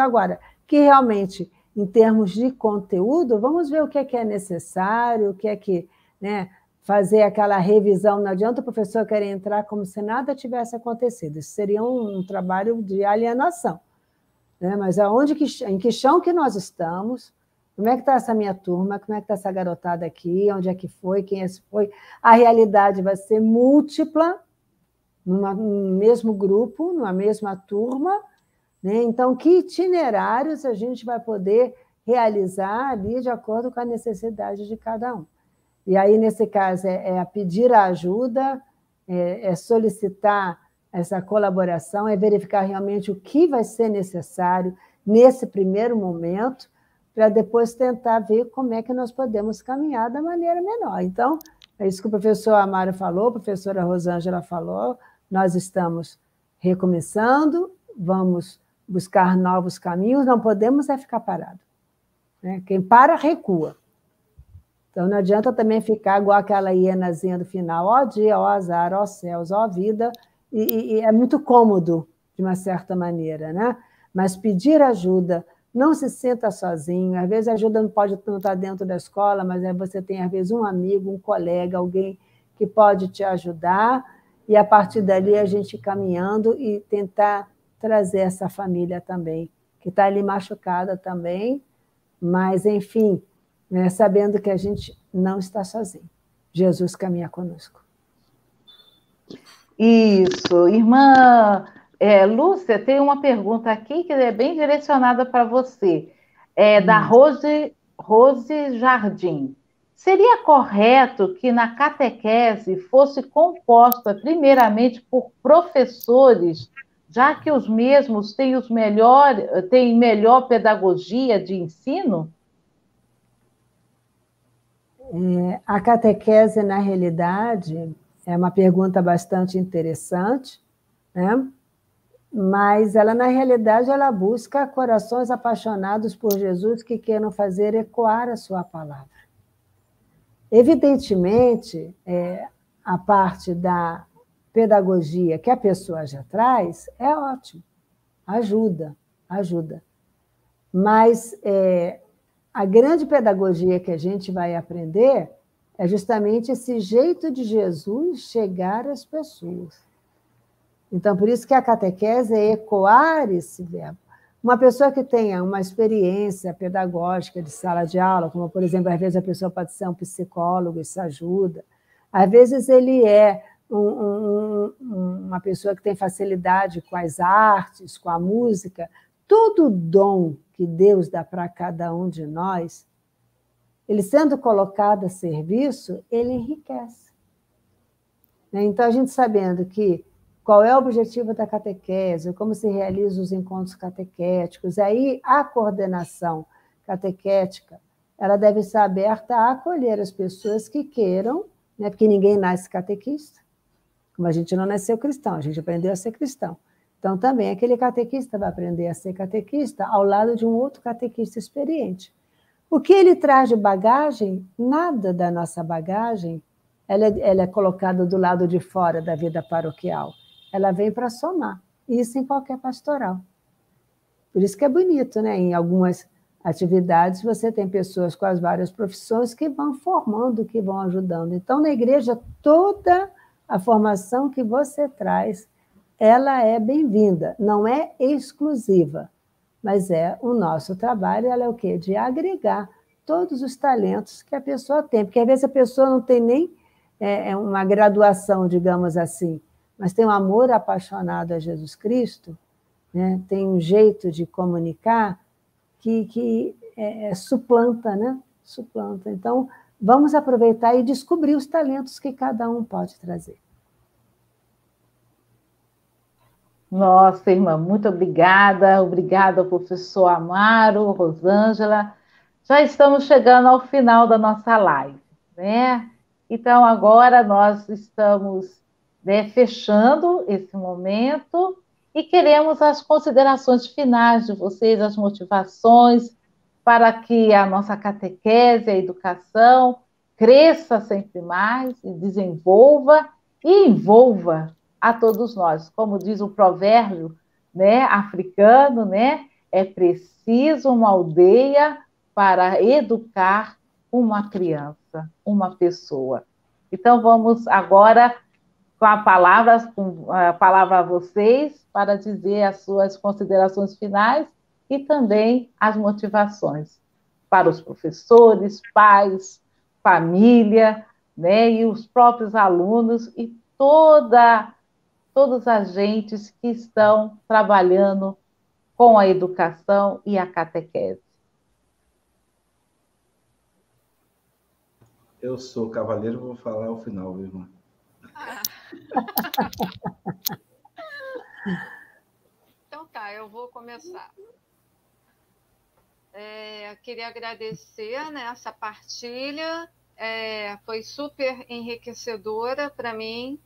agora, que realmente, em termos de conteúdo, vamos ver o que é necessário, o que é que, né, fazer aquela revisão. Não adianta o professor querer entrar como se nada tivesse acontecido. Isso seria um trabalho de alienação. Né? Mas em que chão que nós estamos, como é que está essa minha turma, como é que está essa garotada aqui, onde é que foi, quem esse foi. A realidade vai ser múltipla, no mesmo grupo, numa mesma turma, né? Então, que itinerários a gente vai poder realizar ali de acordo com a necessidade de cada um. E aí, nesse caso, a pedir a ajuda, solicitar essa colaboração, é verificar realmente o que vai ser necessário nesse primeiro momento, para depois tentar ver como é que nós podemos caminhar da maneira menor. Então, é isso que o professor Amaro falou, a professora Rosângela falou, nós estamos recomeçando, vamos buscar novos caminhos, não podemos ficar parado. Né? Quem para, recua. Então, não adianta também ficar igual aquela hienazinha do final, ó dia, ó azar, ó céus, ó vida, e é muito cômodo, de uma certa maneira, né? Mas pedir ajuda, não se sinta sozinho, às vezes a ajuda não pode não estar dentro da escola, mas aí você tem, às vezes, um amigo, um colega, alguém que pode te ajudar, e a partir dali a gente ir caminhando e tentar trazer essa família também, que está ali machucada também, mas, enfim, né, sabendo que a gente não está sozinho. Jesus caminha conosco. Isso. Irmã Lúcia, tem uma pergunta aqui que é bem direcionada para você, da Rose Jardim. Seria correto que na catequese fosse composta primeiramente por professores, já que os mesmos têm melhor pedagogia de ensino? A catequese, na realidade, é uma pergunta bastante interessante, né? Mas ela, na realidade, ela busca corações apaixonados por Jesus que queiram fazer ecoar a sua palavra. Evidentemente, a parte da pedagogia que a pessoa já traz é ótimo, ajuda. Mas a grande pedagogia que a gente vai aprender é justamente esse jeito de Jesus chegar às pessoas. Então, por isso que a catequese é ecoar esse verbo. Uma pessoa que tenha uma experiência pedagógica de sala de aula, como, por exemplo, às vezes a pessoa pode ser um psicólogo, isso ajuda. Às vezes ele é uma pessoa que tem facilidade com as artes, com a música. Todo dom que Deus dá para cada um de nós, ele sendo colocado a serviço, ele enriquece. Então, a gente sabendo que qual é o objetivo da catequese, como se realizam os encontros catequéticos, aí a coordenação catequética ela deve ser aberta a acolher as pessoas que queiram, né? Porque ninguém nasce catequista, como a gente não nasceu cristão, a gente aprendeu a ser cristão. Então, também aquele catequista vai aprender a ser catequista ao lado de um outro catequista experiente. O que ele traz de bagagem, nada da nossa bagagem, ela é colocada do lado de fora da vida paroquial. Ela vem para somar. Isso em qualquer pastoral. Por isso que é bonito, né? Em algumas atividades você tem pessoas com as várias profissões que vão formando, que vão ajudando. Então, na igreja, toda a formação que você traz, ela é bem-vinda. Não é exclusiva, mas é o nosso trabalho, ela é o quê? De agregar todos os talentos que a pessoa tem. Porque, às vezes, a pessoa não tem nem uma graduação, digamos assim, mas tem um amor apaixonado a Jesus Cristo, né? Tem um jeito de comunicar que suplanta, né? Suplanta. Então, vamos aproveitar e descobrir os talentos que cada um pode trazer. Nossa, irmã, muito obrigada. Obrigada ao professor Amaro, Rosângela. Já estamos chegando ao final da nossa live, né? Então, agora nós estamos fechando esse momento e queremos as considerações finais de vocês, as motivações para que a nossa catequese, a educação, cresça sempre mais e desenvolva e envolva a todos nós. Como diz o provérbio, né, africano, né, é preciso uma aldeia para educar uma criança, uma pessoa. Então, vamos agora com a palavra a vocês para dizer as suas considerações finais e também as motivações para os professores, pais, família, né, e os próprios alunos e todos os agentes que estão trabalhando com a educação e a catequese. Eu sou cavaleiro, vou falar ao final, viu, irmã? Então tá, eu vou começar. Queria agradecer, né, essa partilha, foi super enriquecedora para mim,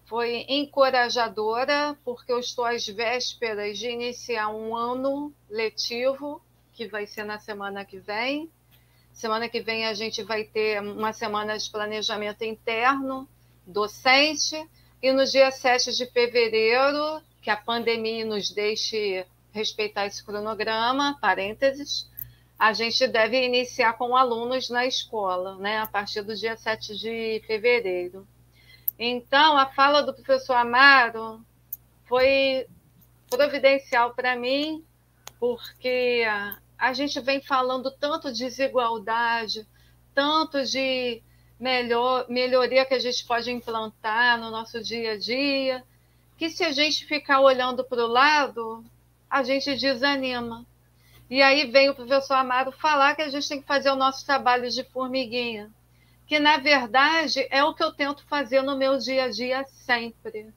foi encorajadora, porque eu estou às vésperas de iniciar um ano letivo, que vai ser na semana que vem. Semana que vem a gente vai ter uma semana de planejamento interno, docente, e no dia 7 de fevereiro, que a pandemia nos deixe respeitar esse cronograma, parênteses, a gente deve iniciar com alunos na escola, né, a partir do dia 7 de fevereiro. Então, a fala do professor Amaro foi providencial para mim, porque a gente vem falando tanto de desigualdade, tanto de melhoria que a gente pode implantar no nosso dia a dia, que se a gente ficar olhando para o lado, a gente desanima. E aí vem o professor Amaro falar que a gente tem que fazer o nosso trabalho de formiguinha, que, na verdade, é o que eu tento fazer no meu dia a dia sempre,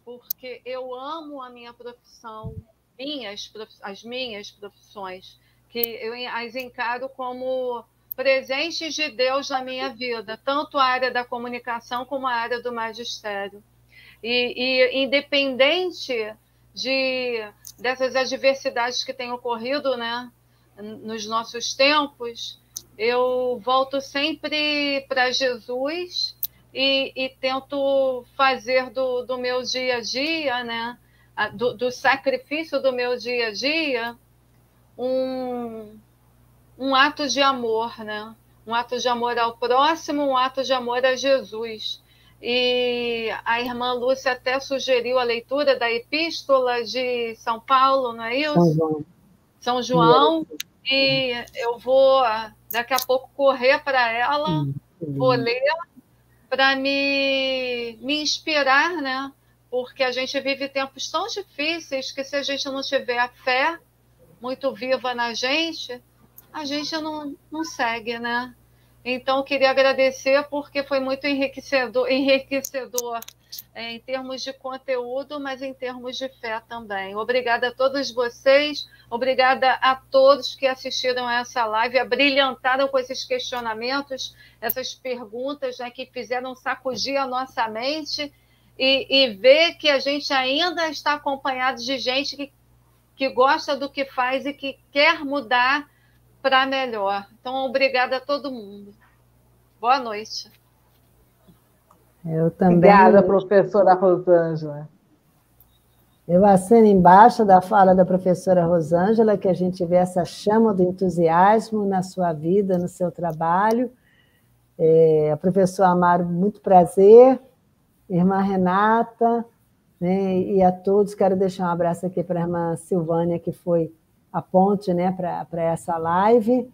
porque eu amo a minha profissão, as minhas profissões, que eu as encaro como presentes de Deus na minha vida, tanto a área da comunicação como a área do magistério. E independente dessas adversidades que têm ocorrido, né, nos nossos tempos, eu volto sempre para Jesus e tento fazer do meu dia a dia, né, do sacrifício do meu dia a dia, um ato de amor, né? Um ato de amor ao próximo, um ato de amor a Jesus. E a irmã Lúcia até sugeriu a leitura da Epístola de São Paulo, não é isso? São João. E eu vou, daqui a pouco, correr para ela, vou ler, para me inspirar, né? Porque a gente vive tempos tão difíceis que, se a gente não tiver a fé muito viva na gente, a gente não segue, né? Então, eu queria agradecer, porque foi muito enriquecedor em termos de conteúdo, mas em termos de fé também. Obrigada a todos vocês, obrigada a todos que assistiram a essa live, abrilhantaram com esses questionamentos, essas perguntas, né, que fizeram sacudir a nossa mente e ver que a gente ainda está acompanhado de gente que gosta do que faz e que quer mudar para melhor. Então, obrigada a todo mundo. Boa noite. Eu também. Obrigada, professora Rosângela. Eu assino embaixo da fala da professora Rosângela, que a gente vê essa chama do entusiasmo na sua vida, no seu trabalho. A professora Amaro, muito prazer. Irmã Renata, né, e a todos, quero deixar um abraço aqui para a irmã Silvânia, que foi a ponte, né, para essa live.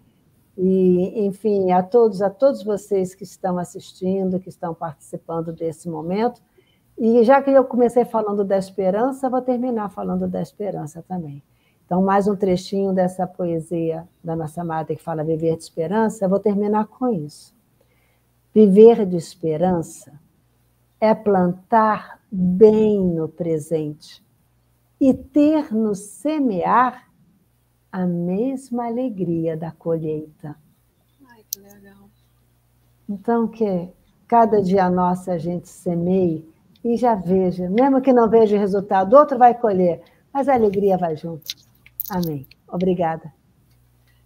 E, enfim, a todos vocês que estão assistindo, que estão participando desse momento. E já que eu comecei falando da esperança, vou terminar falando da esperança também. Então, mais um trechinho dessa poesia da nossa madre que fala viver de esperança, eu vou terminar com isso. Viver de esperança é plantar bem no presente e ter no semear a mesma alegria da colheita. Ai, que legal. Então, que cada dia nosso a gente semeie e já veja, mesmo que não veja o resultado, outro vai colher, mas a alegria vai junto. Amém. Obrigada.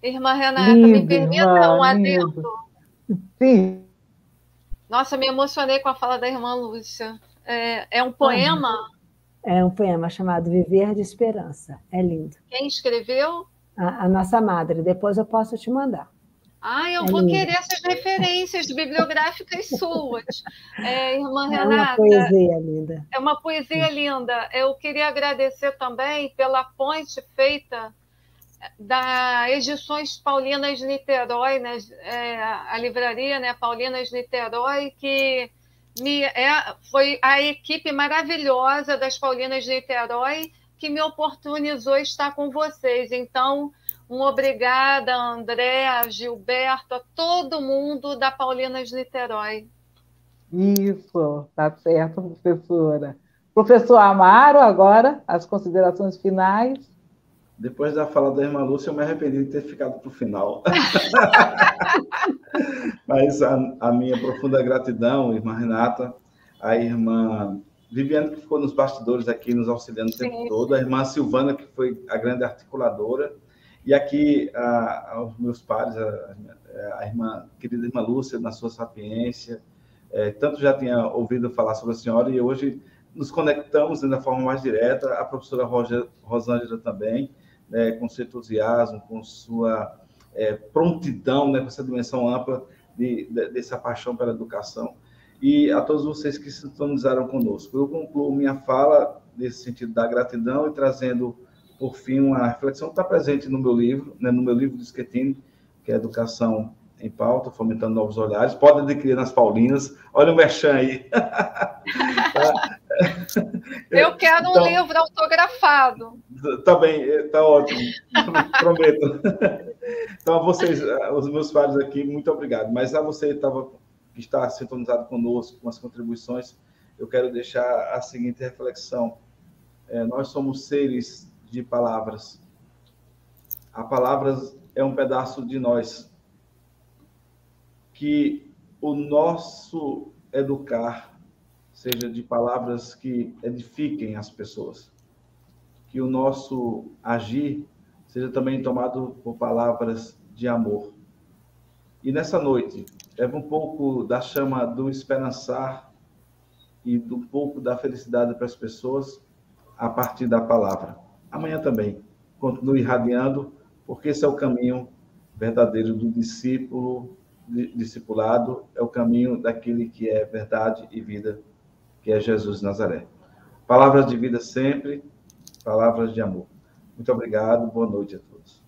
Irmã Renata, me permita um adendo? Sim. Nossa, me emocionei com a fala da irmã Lúcia. É um poema? É um poema chamado Viver de Esperança. É lindo. Quem escreveu? A nossa madre. Depois eu posso te mandar. Eu vou querer essas referências bibliográficas suas. Irmã Renata. É uma poesia linda. É uma poesia linda. Eu queria agradecer também pela ponte feita da Edições Paulinas de Niterói, né? A livraria, né? Paulinas de Niterói, que foi a equipe maravilhosa das Paulinas de Niterói que me oportunizou estar com vocês. Então, um obrigada a André, a Gilberto, a todo mundo da Paulinas de Niterói. Isso, tá certo, professora. Professor Amaro, agora, as considerações finais. Depois da fala da irmã Lúcia, eu me arrependi de ter ficado para o final. Mas a minha profunda gratidão, irmã Renata, a irmã Viviane, que ficou nos bastidores aqui, nos auxiliando o tempo todo, a irmã Silvana, que foi a grande articuladora, e aqui aos meus pares, a irmã, querida irmã Lúcia, na sua sapiência, tanto já tinha ouvido falar sobre a senhora, e hoje nos conectamos de forma mais direta, a professora Rosângela também, né, com seu entusiasmo, com sua prontidão, né, com essa dimensão ampla dessa paixão pela educação, e a todos vocês que sintonizaram conosco. Eu concluo minha fala nesse sentido da gratidão e trazendo, por fim, uma reflexão que está presente no meu livro, né, no meu livro de Schettini, que é Educação em Pauta, Fomentando Novos Olhares. Pode adquirir nas Paulinas. Olha o merchan aí. Tá? Eu quero um livro autografado. Tá bem, tá ótimo. Prometo. Então, a vocês, os meus pares aqui, muito obrigado. Mas a você que está sintonizado conosco, com as contribuições, eu quero deixar a seguinte reflexão. Nós somos seres de palavras. A palavra é um pedaço de nós. Que o nosso educar seja de palavras que edifiquem as pessoas. Que o nosso agir seja também tomado por palavras de amor. E nessa noite, leva um pouco da chama do esperançar e um pouco da felicidade para as pessoas a partir da palavra. Amanhã também, continue irradiando, porque esse é o caminho verdadeiro do discipulado, é o caminho daquele que é verdade e vida, que é Jesus de Nazaré. Palavras de vida sempre, palavras de amor. Muito obrigado, boa noite a todos.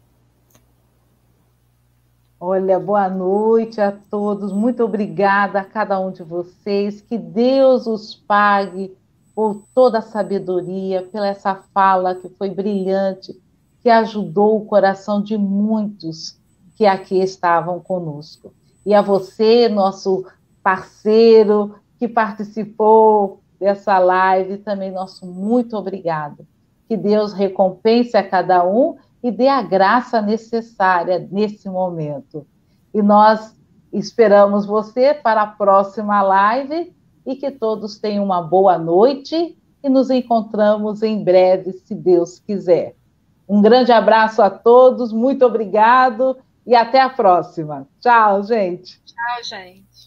Olha, boa noite a todos, muito obrigada a cada um de vocês, que Deus os pague por toda a sabedoria, pela essa fala que foi brilhante, que ajudou o coração de muitos que aqui estavam conosco. E a você, nosso parceiro, que participou dessa live, também nosso muito obrigado. Que Deus recompense a cada um e dê a graça necessária nesse momento. E nós esperamos você para a próxima live e que todos tenham uma boa noite e nos encontramos em breve, se Deus quiser. Um grande abraço a todos, muito obrigado e até a próxima. Tchau, gente. Tchau, gente.